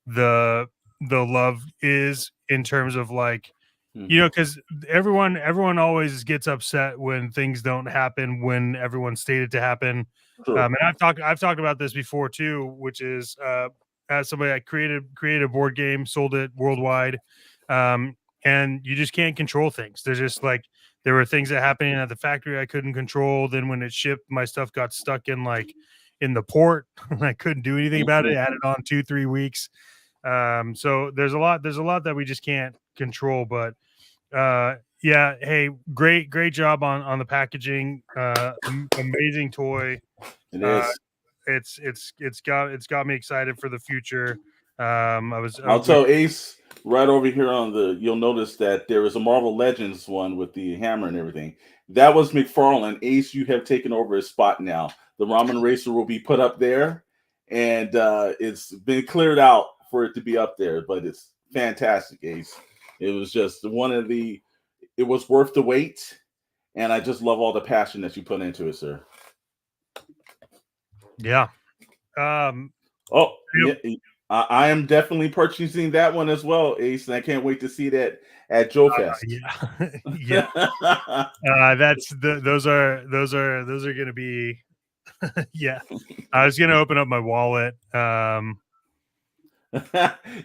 the love is in terms of like, Mm-hmm. because everyone always gets upset when things don't happen when everyone stated to happen. True. And I've talked about this before too, which is as somebody that created a board game, sold it worldwide, um, and you just can't control things. There's just like there were things that happening at the factory I couldn't control. Then when it shipped, my stuff got stuck in the port, and I couldn't do anything about it. Added on 2-3 weeks. So there's a lot that we just can't control, but yeah, hey, great job on the packaging. Amazing toy. It uh is. it's got me excited for the future. I was I'll tell Ace right over here on the. You'll notice that there is a Marvel Legends one with the hammer and everything. That was McFarlane. Ace, you have taken over his spot now. The Ramen Racer will be put up there, and it's been cleared out for it to be up there. But it's fantastic, Ace. It was just one of the. It was worth the wait, and I just love all the passion that you put into it, sir. yeah. um Oh, yep, yeah. I am definitely purchasing that one as well, Ace, and I can't wait to see that at Joe Fest. yeah. Yeah, that's those are gonna be yeah. I was gonna open up my wallet.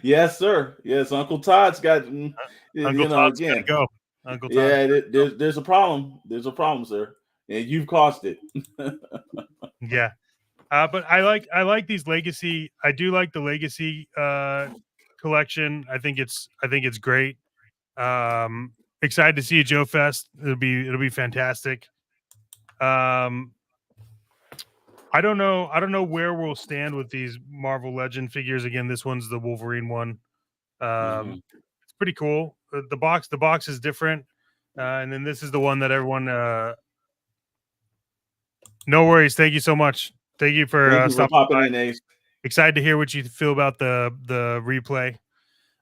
Yes, sir. Yes, Uncle Todd's got, Uncle Todd's gotta again. go. Uncle Todd's Yeah, gotta go. there's a problem. There's a problem, sir, and you've caused it. Yeah. But I like these legacy. I do like the legacy collection. I think it's great. Excited to see a Joe Fest. It'll be fantastic. Um, I don't know where we'll stand with these Marvel Legend figures. Again, this one's the Wolverine one. Hmm. It's pretty cool. The box is different, and then this is the one that everyone. No worries. Thank you so much. Thank you for Thank you for stopping popping by. in, Ace. Excited to hear what you feel about the replay.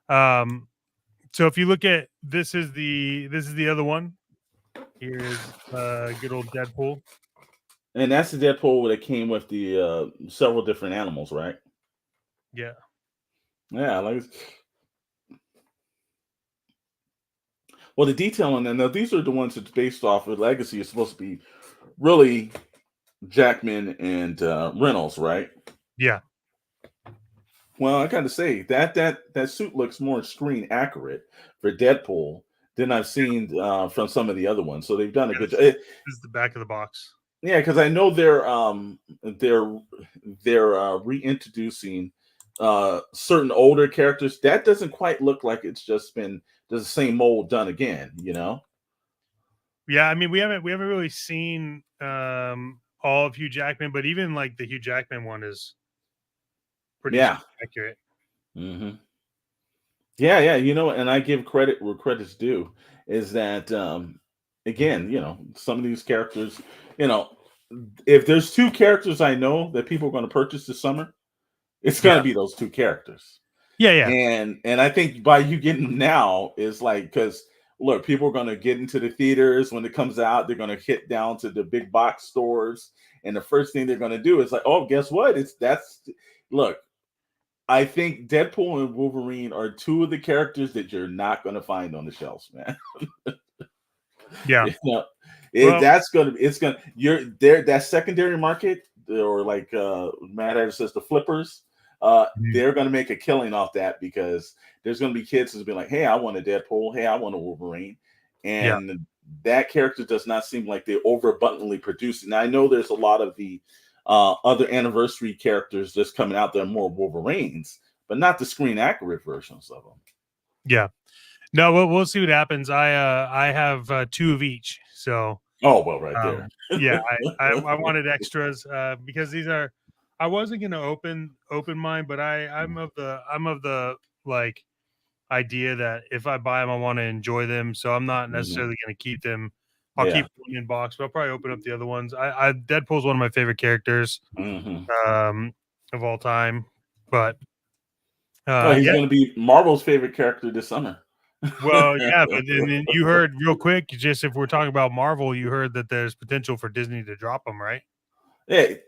Um, so if you look at this is the other one. Here is good old Deadpool. And that's the Deadpool that came with the several different animals, right? Yeah. Yeah, like, well, the detail on them. Now, these are the ones that's based off of Legacy. Is supposed to be really Jackman and Reynolds, right? Yeah. Well, I gotta say that suit looks more screen accurate for Deadpool than I've seen from some of the other ones. So they've done a Yeah, good this job. is this is the back of the box. Yeah, because I know they're reintroducing certain older characters. That doesn't quite look like it's just been the same mold done again. You know. Yeah, I mean, we haven't really seen all of Hugh Jackman, but even like the Hugh Jackman one is pretty Yeah. accurate. hmm Yeah, yeah. You know, and I give credit where credit's due. Is that again, you know, some of these characters, you know, if there's two characters I know that people are going to purchase this summer, it's going Yeah, to be those two characters. yeah, yeah, And I think by you getting them now is like because look, people are going to get into the theaters when it comes out. They're going to hit down to the big box stores, and the first thing they're going to do is like, oh, guess what? It's that's look. I think Deadpool and Wolverine are two of the characters that you're not going to find on the shelves, man. yeah. You know, Well, that's gonna it's gonna you're there that secondary market or like Maddox says the flippers, mhm, they're gonna make a killing off that because there's gonna be kids who's be like, hey, I want a Deadpool, hey, I want a Wolverine, yeah, and that character does not seem like they overabundantly produce. And I know there's a lot of the other anniversary characters just coming out there more Wolverines, but not the screen accurate versions of them. yeah. No, we'll see what happens. I have two of each, so Oh well, right there. yeah, I wanted extras because these are. I wasn't gonna open mine, but I'm of the like idea that if I buy them, I want to enjoy them. So I'm not Mhm. necessarily going to keep them. I'll Yeah. keep one in box, but I'll probably open up the other ones. I Deadpool's one of my favorite characters hmm um, of all time. But Oh, he's yeah, gonna be Marvel's favorite character this summer. well, yeah, but then you heard real quick, just if we're talking about Marvel, you heard that there's potential for Disney to drop them, right? Hey,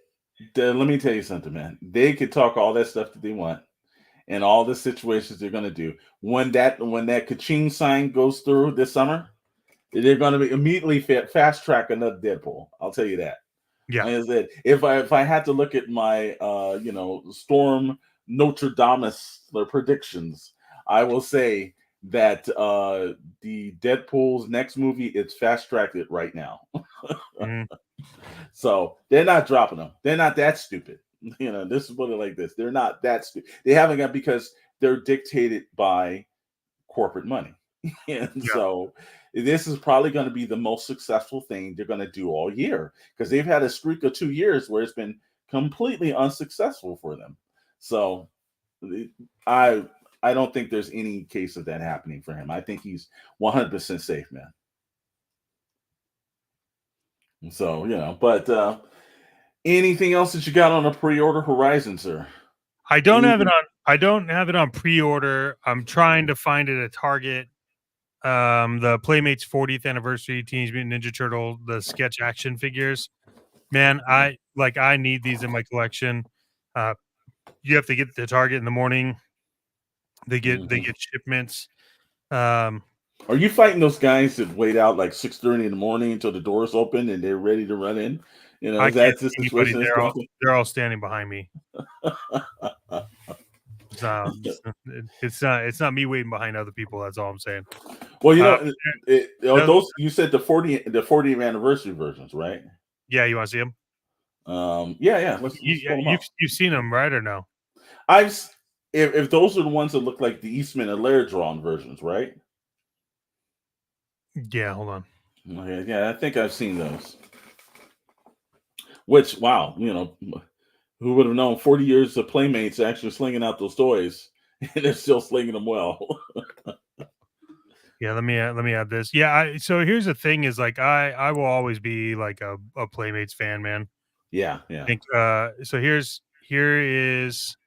let me tell you something, man. They could talk all that stuff that they want and all the situations they're gonna do. When that Kaching sign goes through this summer, they're gonna be immediately fast track another Deadpool. I'll tell you that. Yeah, Like I said, if I had to look at my Storm Notre Dame predictions, I will say that the Deadpool's next movie it's fast tracked it right now. mhm, So they're not dropping them. They're not that stupid. You know, this is what it like this. They're not that stupid. They haven't got because they're dictated by corporate money. And yeah, so this is probably going to be the most successful thing they're going to do all year because they've had a streak of 2 years where it's been completely unsuccessful for them. So I I don't think there's any case of that happening for him. I think he's 100% safe, man. So, but anything else that you got on a pre-order horizon, sir? I don't have it Anything? on. I don't have it on pre-order. I'm trying to find it at Target. The Playmates 40th anniversary Teenage Mutant Ninja Turtle, the sketch action figures. Man, I need these in my collection. Uh, you have to get to Target in the morning. They get Mhm. shipments. Um, Are you fighting those guys that wait out like 6:30 in the morning until the doors open and they're ready to run in? I Is can't that the see anybody. situation that's They're going all through? they're all standing behind me. It's not me waiting behind other people. That's all I'm saying. Well, Uh, those, those you said the 40th anniversary versions, right? yeah, you want to see them? Yeah, yeah. Let's Yeah, pull them you've up. you've seen them, right, or no? I've s- if those are the ones that look like the Eastman and Laird drawn versions, right? Yeah, hold on. Okay, yeah, I think I've seen those. Which, wow, who would have known 40 years of Playmates actually slinging out those toys and they're still slinging them well. Yeah, let me add this. Yeah, so here's the thing: is like I will always be like a Playmates fan, man. Yeah, I yeah. think so. Here is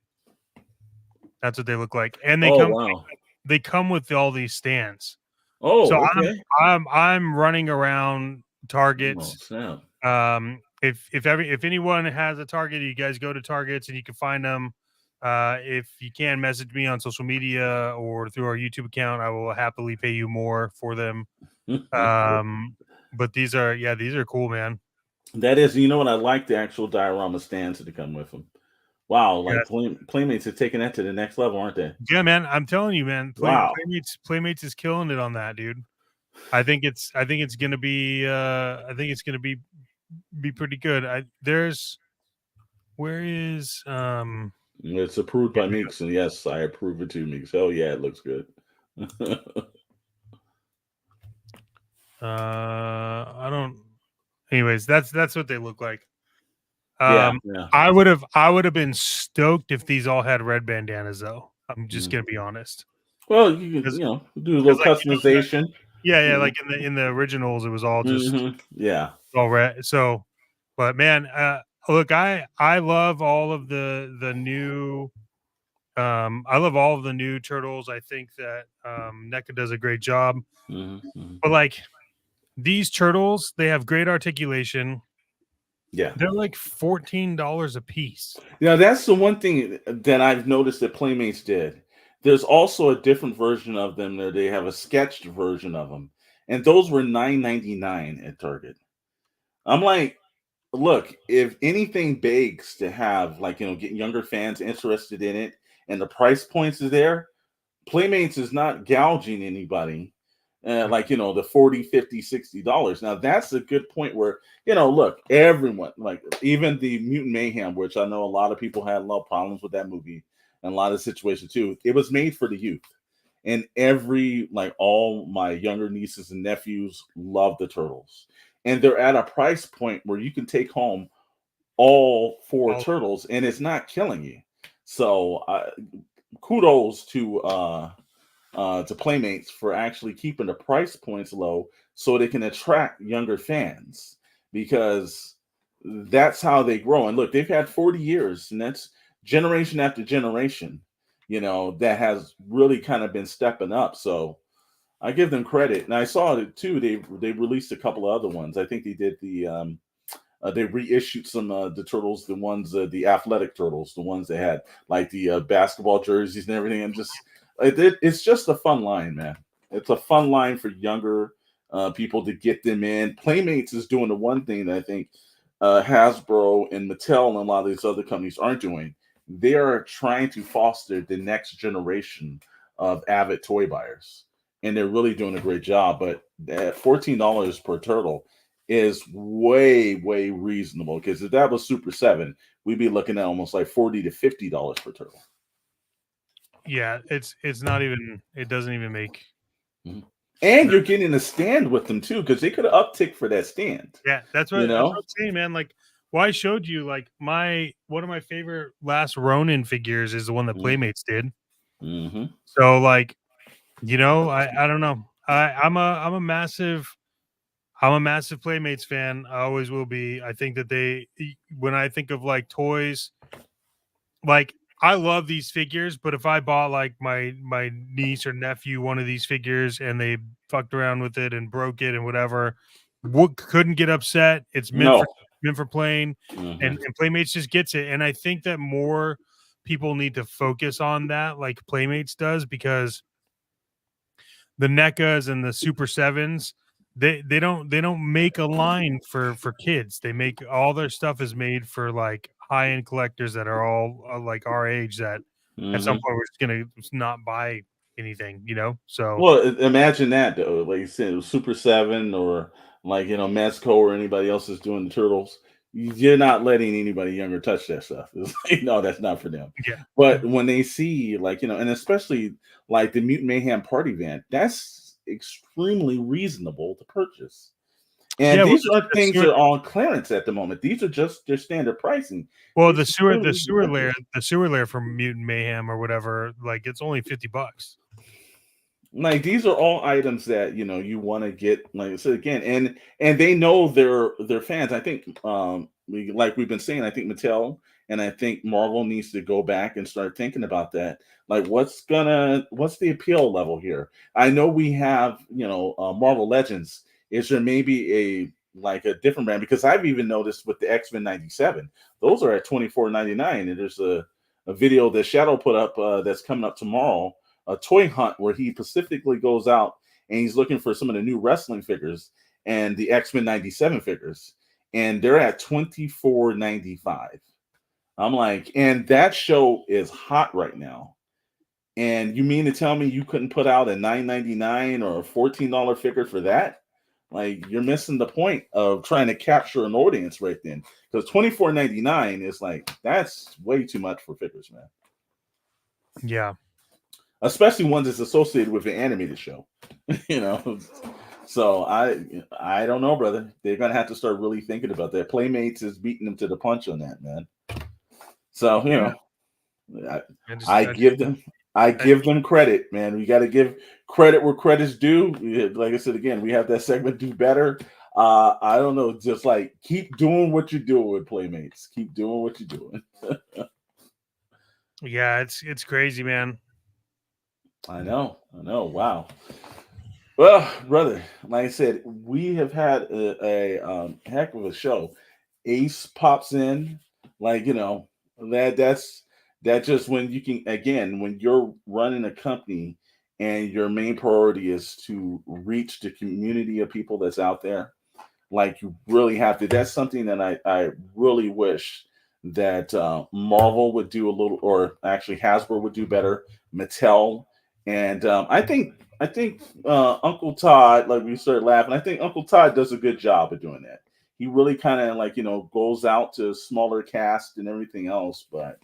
that's what they look like, and they Oh, come wow. they come with all these stands. So Oh, I'm okay. I'm running around Oh, Targets. snap. If anyone has a Target, you guys go to Targets and you can find them. If you can message me on social media or through our YouTube account, I will happily pay you more for them. But these are cool, man. That is, you know what? I like the actual diorama stands that come with them. Wow, Yeah, like Playmates are taking that to the next level, aren't they? yeah, man. I'm telling you, man. Wow. Playmates is killing it on that, dude. I think it's gonna be pretty good. Where is It's approved here by we go. Meeks, and yes, I approve it too, Meeks. Hell yeah, it looks good. I don't. Anyways, that's what they look like. Yeah, Um, yeah. I would have been stoked if these all had red bandanas though. I'm just gonna be honest. Well, you can, Because do a little like customization. yeah, You like in the originals, it was all just Yeah. all red. So, but man, look, I love all of the new. I love all of the new turtles. I think that NECA does a great job. But like these turtles, they have great articulation. Yeah. They're like $14 a piece. That's the one thing that I've noticed that Playmates did. There's also a different version of them there. They have a sketched version of them, and those were $9.99 at Target. I'm like, look, if anything begs to have like get younger fans interested in it, and the price points is there, Playmates is not gouging anybody. Like the 40, 50, $60. Now that's a good point where look, everyone, like even the Mutant Mayhem, which I know a lot of people had a lot of problems with that movie and a lot of situations too. It was made for the youth, and all my younger nieces and nephews love the Turtles, and they're at a price point where you can take home all four All turtles and it's not killing you. So kudos to Playmates for actually keeping the price points low so they can attract younger fans, because that's how they grow. And look, they've had 40 years, and that's generation after generation, that has really kind of been stepping up. So I give them credit. And I saw it too. They released a couple of other ones. I think they did they reissued some the turtles, the ones the athletic turtles, the ones that had like the basketball jerseys and everything, and just it's just a fun line, man. It's a fun line for younger people to get them in. Playmates is doing the one thing that I think Hasbro and Mattel and a lot of these other companies aren't doing. They are trying to foster the next generation of avid toy buyers, and they're really doing a great job. But at $14 per turtle is way, way reasonable, because if that was Super 7, we'd be looking at almost like $40 to $50 per turtle. yeah, it's not even. It doesn't even make. And you're getting a stand with them too, because they could have uptick for that stand. Yeah, that's what I'm saying, man. Like, well, I showed you like one of my favorite last Ronin figures is the one that Playmates did. So like, I don't know. I'm a massive Playmates fan. I always will be. I think that when I think of like toys, like I love these figures, but if I bought like my niece or nephew one of these figures and they fucked around with it and broke it and whatever, couldn't get upset. It's No. meant for playing, and Playmates just gets it. And I think that more people need to focus on that, like Playmates does, because the NECAs and the Super Sevens, they don't make a line for kids. They make all their stuff is made for like high end collectors that are all like our age, that at some point we're just gonna not buy anything, So Well, imagine that though. Like you said, Super 7 or like Mezco or anybody else is doing the turtles. You're not letting anybody younger touch that stuff. It's like, no, that's not for them. yeah, But when they see and especially like the Mutant Mayhem party van, that's extremely reasonable to purchase. And yeah. Well, these aren't things that are on clearance at the moment. These are just their standard pricing. It's extremely easy to purchase. the sewer layer from Mutant Mayhem or whatever, like it's only $50. Like these are all items that you want to get, like I said again, and they know they're fans. I think we've been saying, I think Mattel and I think Marvel needs to go back and start thinking about that. Like what's the appeal level here? I know we have Marvel Legends. Is there maybe a different brand? Because I've even noticed with the X-Men 97, those are at $24.99, and there's a video that Shadow put up that's coming up tomorrow, a toy hunt, where he specifically goes out and he's looking for some of the new wrestling figures and the X-Men 97 figures, and they're at $24.95. I'm like, and that show is hot right now. And you mean to tell me you couldn't put out a $9.99 or a $14 figure for that? Like, you're missing the point of trying to capture an audience right then. Because $24.99 is like, that's way too much for figures, man. Yeah. Especially ones that's associated with an animated show. So I don't know, brother. They're gonna have to start really thinking about that. Playmates is beating them to the punch on that, man. So Yeah, I, I just, I give them I give them credit, man. We got to give credit where credit's due. Like I said again, we have that segment do better. I don't know, just like keep doing what you're doing with Playmates. Keep doing what you're doing. yeah, it's crazy, man. I know. Wow. Well, brother, like I said, we have had a heck of a show. Ace pops in, like that just when you can again when you're running a company and your main priority is to reach the community of people that's out there, like you really have to. That's something that I really wish that Marvel would do a little, or actually Hasbro would do better. Mattel, and I think Uncle Todd, like we started laughing. I think Uncle Todd does a good job of doing that. He really kind of like goes out to smaller cast and everything else, but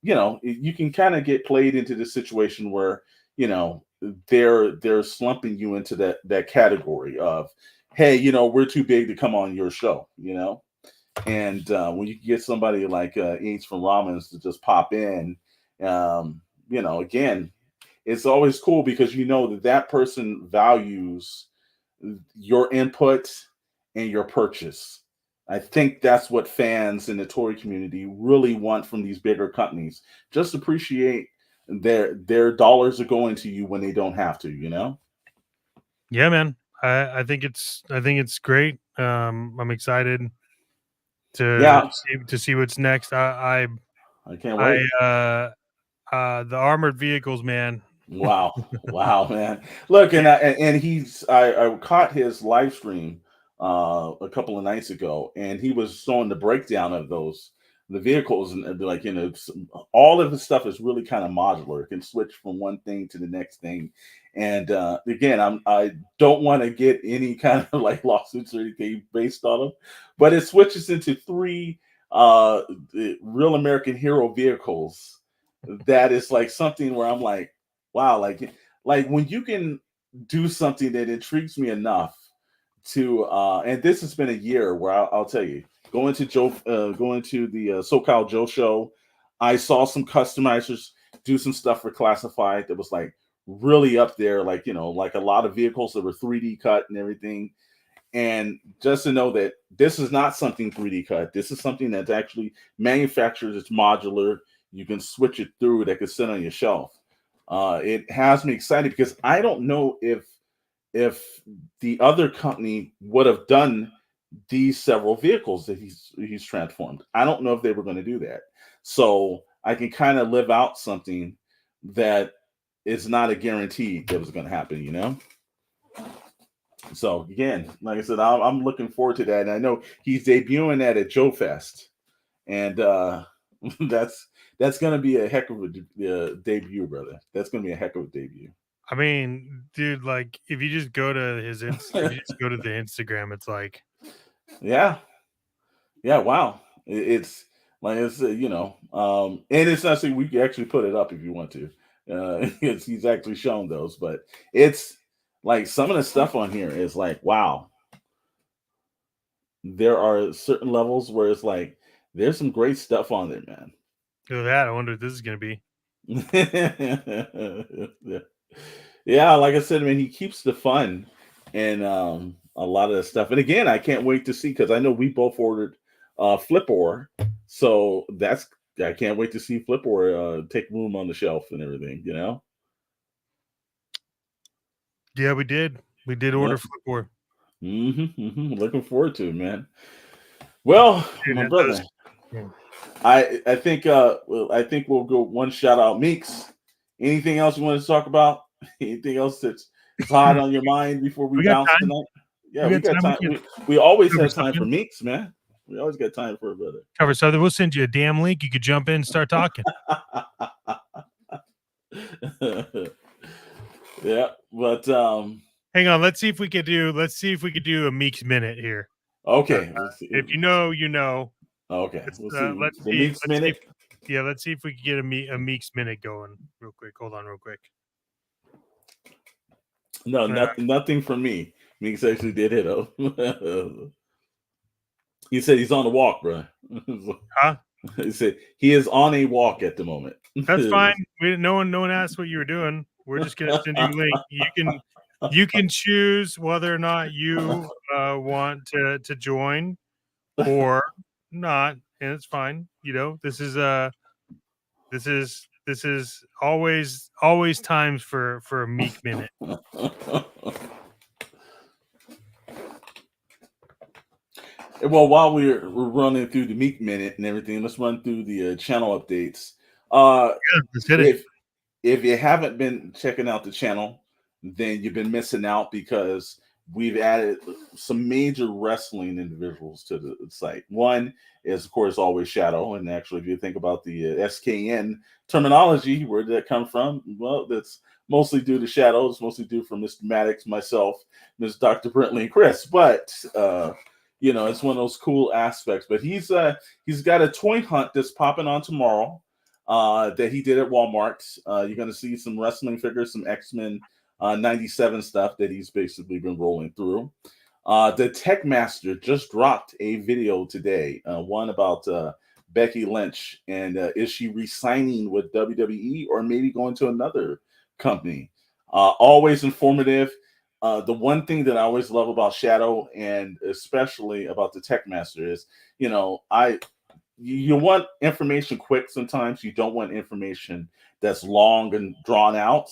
you can kind of get played into the situation where they're slumping you into that category of, hey, we're too big to come on your show, and when you get somebody like Eats from Ramens to just pop in, again, it's always cool because that person values your input and your purchase. I think that's what fans in the toy community really want from these bigger companies. Just appreciate their dollars are going to you when they don't have to. Yeah, man. I think it's great. I'm excited to Yeah, see what's next. I can't I wait. the armored vehicles, man. Wow, wow, man! Look, Yeah, and I caught his live stream a couple of nights ago, and he was showing the breakdown of the vehicles, and like all of the stuff is really kind of modular. It can switch from one thing to the next thing, and again, I don't want to get any kind of like lawsuits or anything based on them, but it switches into three uh real American hero vehicles. That is like something where I'm like, wow, like when you can do something that intrigues me enough to and this has been a year where I'll tell you, going to the SoCal Joe show, I saw some customizers do some stuff for Classified that was like really up there, like like a lot of vehicles that were 3D cut and everything. And just to know that this is not something 3D cut, this is something that's actually manufactured, it's modular, you can switch it through, that could sit on your shelf. It has me excited because I don't know if the other company would have done these several vehicles that he's transformed. I don't know if they were going to do that. So I can kind of live out something that is not a guarantee that was going to happen. So again, like I said, I'm looking forward to that, and I know he's debuting that at Joe Fest, and that's going to be a heck of a debut, brother. That's going to be a heck of a debut. I mean, dude, like if you just go to if you just go to the Instagram, it's like, Yeah, yeah, wow. It's like it's and it's not saying we can actually put it up if you want to. He's actually shown those, but it's like some of the stuff on here is like, wow. There are certain levels where it's like there's some great stuff on there, man. look at that. I wonder what this is gonna be. Yeah. Yeah, like I said, man, he keeps the fun and a lot of the stuff. And again, I can't wait to see because I know we both ordered Flipor, so I can't wait to see Flipor take room on the shelf and everything. Yeah, we did. We did Yeah. order Flipboard. Looking forward to it, man. Well, Dude, my it does. brother, Yeah. I think we'll go one shout out Meeks. Anything else you want to talk about? Anything else that's hot on your mind before we We got bounce time. tonight? Yeah, We we got got time. We time. can We always cover have time for something. Meeks, man. We always got time for a brother. Cover something. We'll send you a damn link. You could jump in and start talking. Yeah, but Hang on. Let's see if we could do a Meeks minute here. okay. Let's see. If you know, you know. Okay, we'll see. Let's The see. Meeks minute. Let's see if we can get a Meeks minute going real quick. Hold on, real quick. No, nothing for me. Meeks actually did hit up. He said he's on a walk, bro. Huh? He said he is on a walk at the moment. That's fine. No one asked what you were doing. We're just gonna send you a link. You can choose whether or not you want to join or not, and it's fine. You know, this is always times for a meek minute. Well, while we're running through the Meek Minute and everything, let's run through the channel updates. Yeah, let's hit it. If you haven't been checking out the channel, then you've been missing out because we've added some major wrestling individuals to the site. One is, of course, always Shadow. And actually, if you think about the SKN terminology, where did that come from? Well, that's mostly due to Shadow. It's mostly due from Mr. Maddox, myself, Ms. Dr. Brentley, and Chris. But it's one of those cool aspects. But he's got a toy hunt that's popping on tomorrow. That he did at Walmart. You're going to see some wrestling figures, some X-Men 97 stuff that he's basically been rolling through. The Tech Master just dropped a video today, one about Becky Lynch, and is she re-signing with WWE or maybe going to another company? Always informative. The one thing that I always love about Shadow, and especially about the Tech Master, is, you want information quick sometimes. You don't want information that's long and drawn out.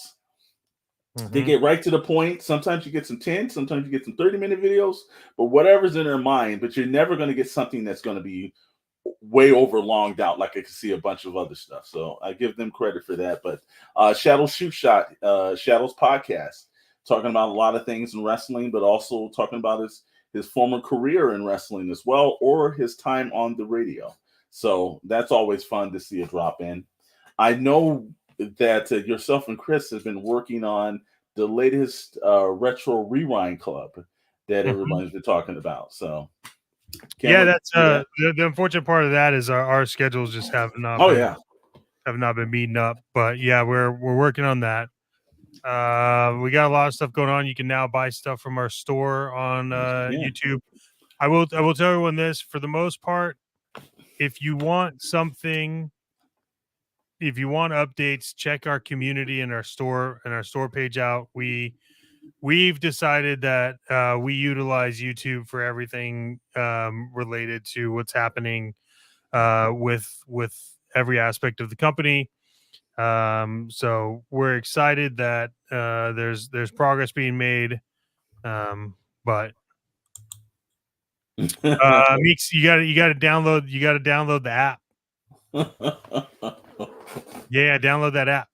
They get right to the point. Sometimes you get some 10, sometimes you get some 30-minute videos, but whatever's in their mind. But you're never going to get something that's going to be way over longed out, like I can see a bunch of other stuff. So I give them credit for that. But Shadow Shoot Shot, Shadow's podcast, talking about a lot of things in wrestling, but also talking about his former career in wrestling as well, or his time on the radio. So that's always fun to see a drop in. I know that yourself and Chris have been working on the latest retro rewind club that everybody's been talking about. So that's the unfortunate part of that is our schedules just have not been meeting up. But yeah, we're working on that. We got a lot of stuff going on. You can now buy stuff from our store on YouTube. I will tell everyone this, for the most part, if you want updates, check our community and our store page out. We've decided that we utilize YouTube for everything related to what's happening with every aspect of the company. So we're excited that there's progress being made. But Meeks, you gotta download the app. Yeah, download that app.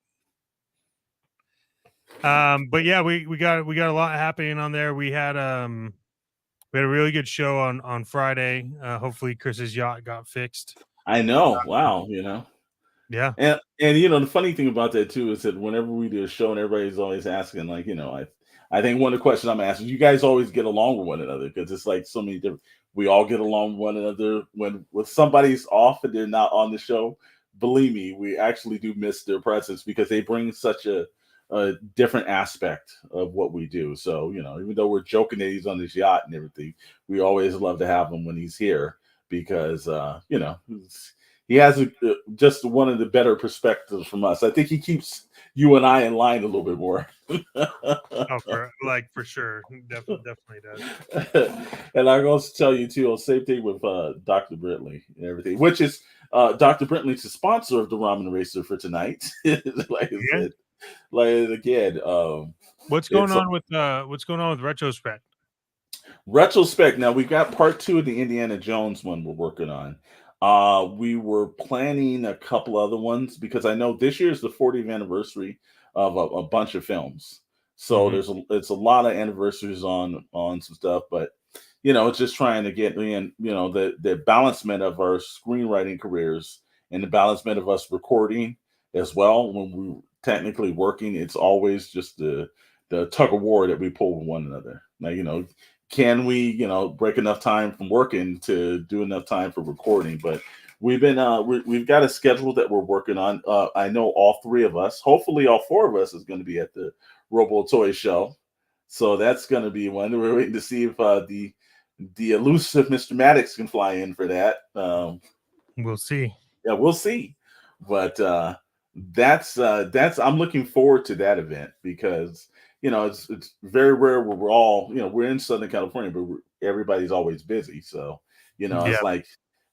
But yeah, we got a lot happening on there. We had a really good show on Friday. Hopefully Chris's yacht got fixed. I know. Wow, Yeah. And the funny thing about that too is that whenever we do a show and everybody's always asking, like, I think one of the questions I'm asking, you guys always get along with one another, because it's like so many different. We all get along with one another. When somebody's off and they're not on the show, believe me, we actually do miss their presence, because they bring such a different aspect of what we do. So even though we're joking that he's on this yacht and everything, we always love to have him when he's here, because he has just one of the better perspectives from us. I think he keeps you and I in line a little bit more. For sure. Definitely does. And I also tell you too, same thing with Dr. Brentley and everything, which is Dr. Brentley's the sponsor of the Ramen Racer for tonight. What's going on with Retrospect? Retrospect. Now we've got part 2 of the Indiana Jones one we're working on. We were planning a couple other ones, because I know this year is the 40th anniversary of a bunch of films. So it's a lot of anniversaries on some stuff, but it's just trying to get in, the balancement of our screenwriting careers and the balancement of us recording as well. When we're technically working, it's always just the tug of war that we pull with one another. Now, can we, break enough time from working to do enough time for recording? But we've got a schedule that we're working on. I know all 3 of us, hopefully all 4 of us, is going to be at the Robo Toy Show. So that's going to be one. We're waiting to see if the elusive Mr. Maddox can fly in for that. We'll see. Yeah, we'll see. But that's I'm looking forward to that event because it's very rare where we're all we're in Southern California, but everybody's always busy. So Yeah. it's like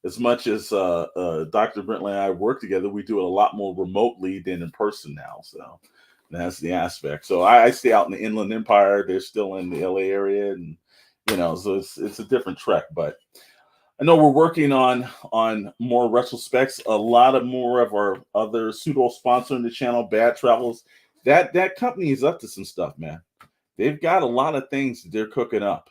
as much as Dr. Brentley and I work together, we do it a lot more remotely than in person now. So that's the aspect. So I stay out in the Inland Empire. They're still in the LA area, and so it's a different trek, but I know we're working on more retrospects. A lot of more of our other pseudo sponsor in the channel, Bad Travels. That company is up to some stuff, man. They've got a lot of things that they're cooking up,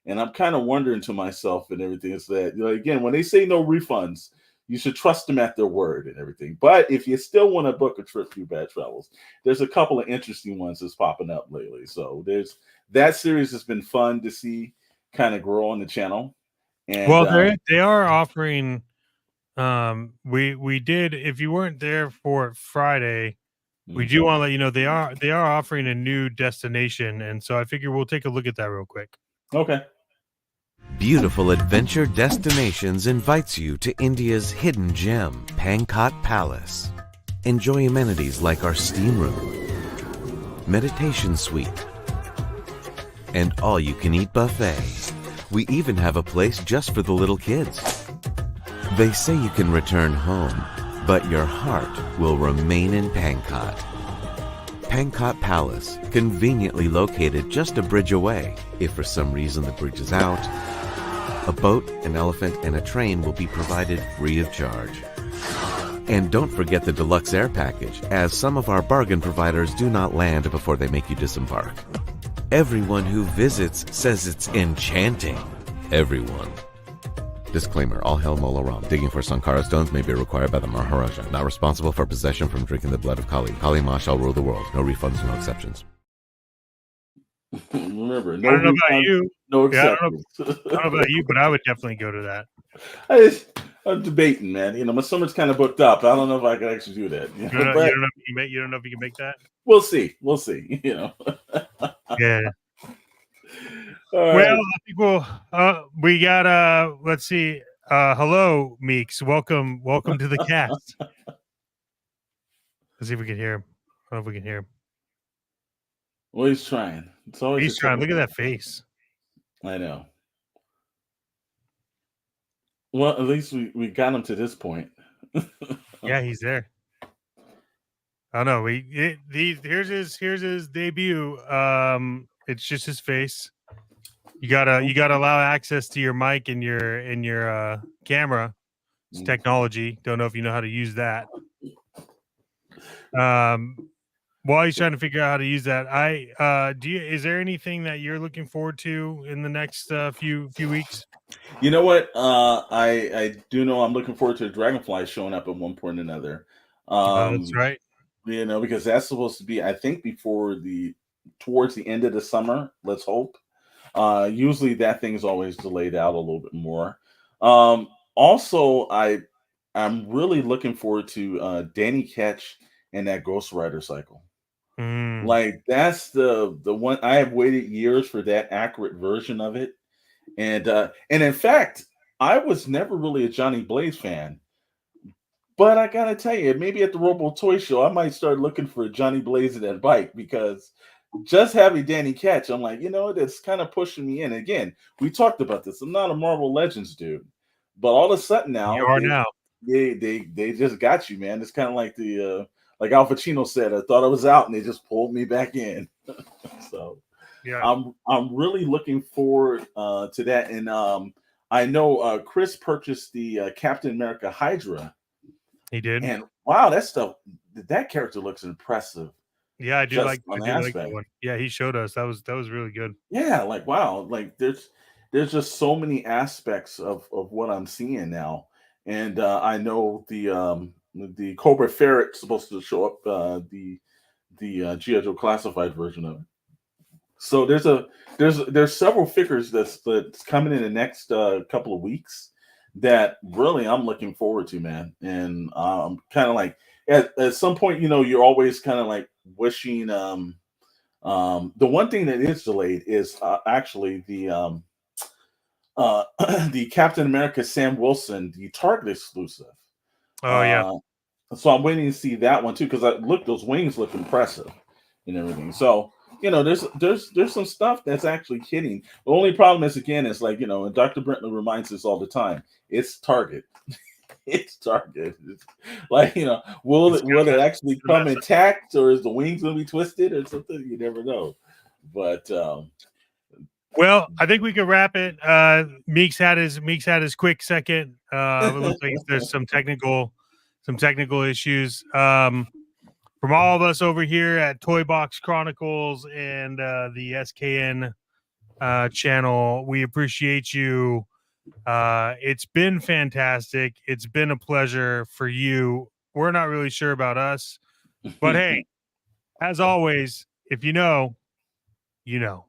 and I'm kind of wondering to myself and everything is that again when they say no refunds, you should trust them at their word and everything. But if you still want to book a trip through Bad Travels, there's a couple of interesting ones that's popping up lately. So there's that series has been fun to see kind of grow on the channel. And Well, they are offering. We did. If you weren't there for Friday, we do want to let you know they are offering a new destination, and so I figure we'll take a look at that real quick. Okay. Beautiful Adventure Destinations invites you to India's hidden gem, Pankot Palace. Enjoy amenities like our steam room, meditation suite, and all-you-can-eat buffet. We even have a place just for the little kids. They say you can return home, but your heart will remain in Pankot. Pankot Palace, conveniently located just a bridge away. If for some reason the bridge is out, a boat, an elephant, and a train will be provided free of charge. And don't forget the deluxe air package, as some of our bargain providers do not land before they make you disembark. Everyone who visits says it's enchanting. Everyone. Disclaimer, all hail Mola Ram. Digging for Sankara stones may be required by the Maharaja. Not responsible for possession from drinking the blood of Kali. Kali Ma shall rule the world. No refunds, no exceptions. Remember, no I don't know about refunds, you. no Yeah, exceptions. I don't know about you, but I would definitely go to that. I'm debating, man. My summer's kind of booked up. I don't know if I can actually do that. You don't know, But you don't know if you can make that. we'll see. We'll see. Yeah. All Well, right. I think we got let's see. Hello, Meeks. Welcome to the cast. Let's see if we can hear him. I don't know if we can hear him. Well, he's trying. It's always He's trying. Look at that face. I know. Well, at least we got him to this point. Yeah, he's there. I don't know. Here's his debut. It's just his face. You gotta allow access to your mic and your camera. It's technology. Don't know if you know how to use that. While he's trying to figure out how to use that, is there anything that you're looking forward to in the next few weeks? You know what? I do know I'm looking forward to Dragonfly showing up at one point or another. That's right. Because that's supposed to be, I think, towards the end of the summer. Let's hope. Usually that thing is always delayed out a little bit more. Also, I'm really looking forward to Danny Ketch and that Ghost Rider cycle. Like that's the one I have waited years for that accurate version of it. And in fact, I was never really a Johnny Blaze fan. But I gotta tell you, maybe at the Robo Toy Show, I might start looking for Johnny Blaze and that bike because just having Danny Ketch, I'm like, that's kind of pushing me in. Again, we talked about this. I'm not a Marvel Legends dude, but all of a sudden now You are now. They just got you, man. It's kind of like like Al Pacino said, I thought I was out and they just pulled me back in. So yeah, I'm really looking forward to that. And I know Chris purchased the Captain America Hydra. he did. And wow, that character looks impressive. Yeah, I do like that one. one. Yeah, he showed us. That was really good. Yeah, like wow, like there's just so many aspects of what I'm seeing now. And I know the Cobra Ferret's supposed to show up the G.I. Joe classified version of it. So there's several figures that's coming in the next couple of weeks that really I'm looking forward to, man. And I'm kind of like at some point, you're always kind of like wishing The one thing that is delayed is actually the Captain America Sam Wilson, the Target exclusive. Oh yeah. So I'm waiting to see that one too, because those wings look impressive and everything. So there's some stuff that's actually hitting. The only problem is, again, is like, and Dr. Brentley reminds us all the time, it's Target. It's Target. It's like, will it actually come intact, or is the wings gonna be twisted or something? You never know. But well, I think we can wrap it. Meeks had his quick second. It looks like there's some technical issues. From all of us over here at Toy Box Chronicles and the SKN channel, we appreciate you. It's been fantastic. It's been a pleasure for you. We're not really sure about us, but hey, as always, if you know, you know.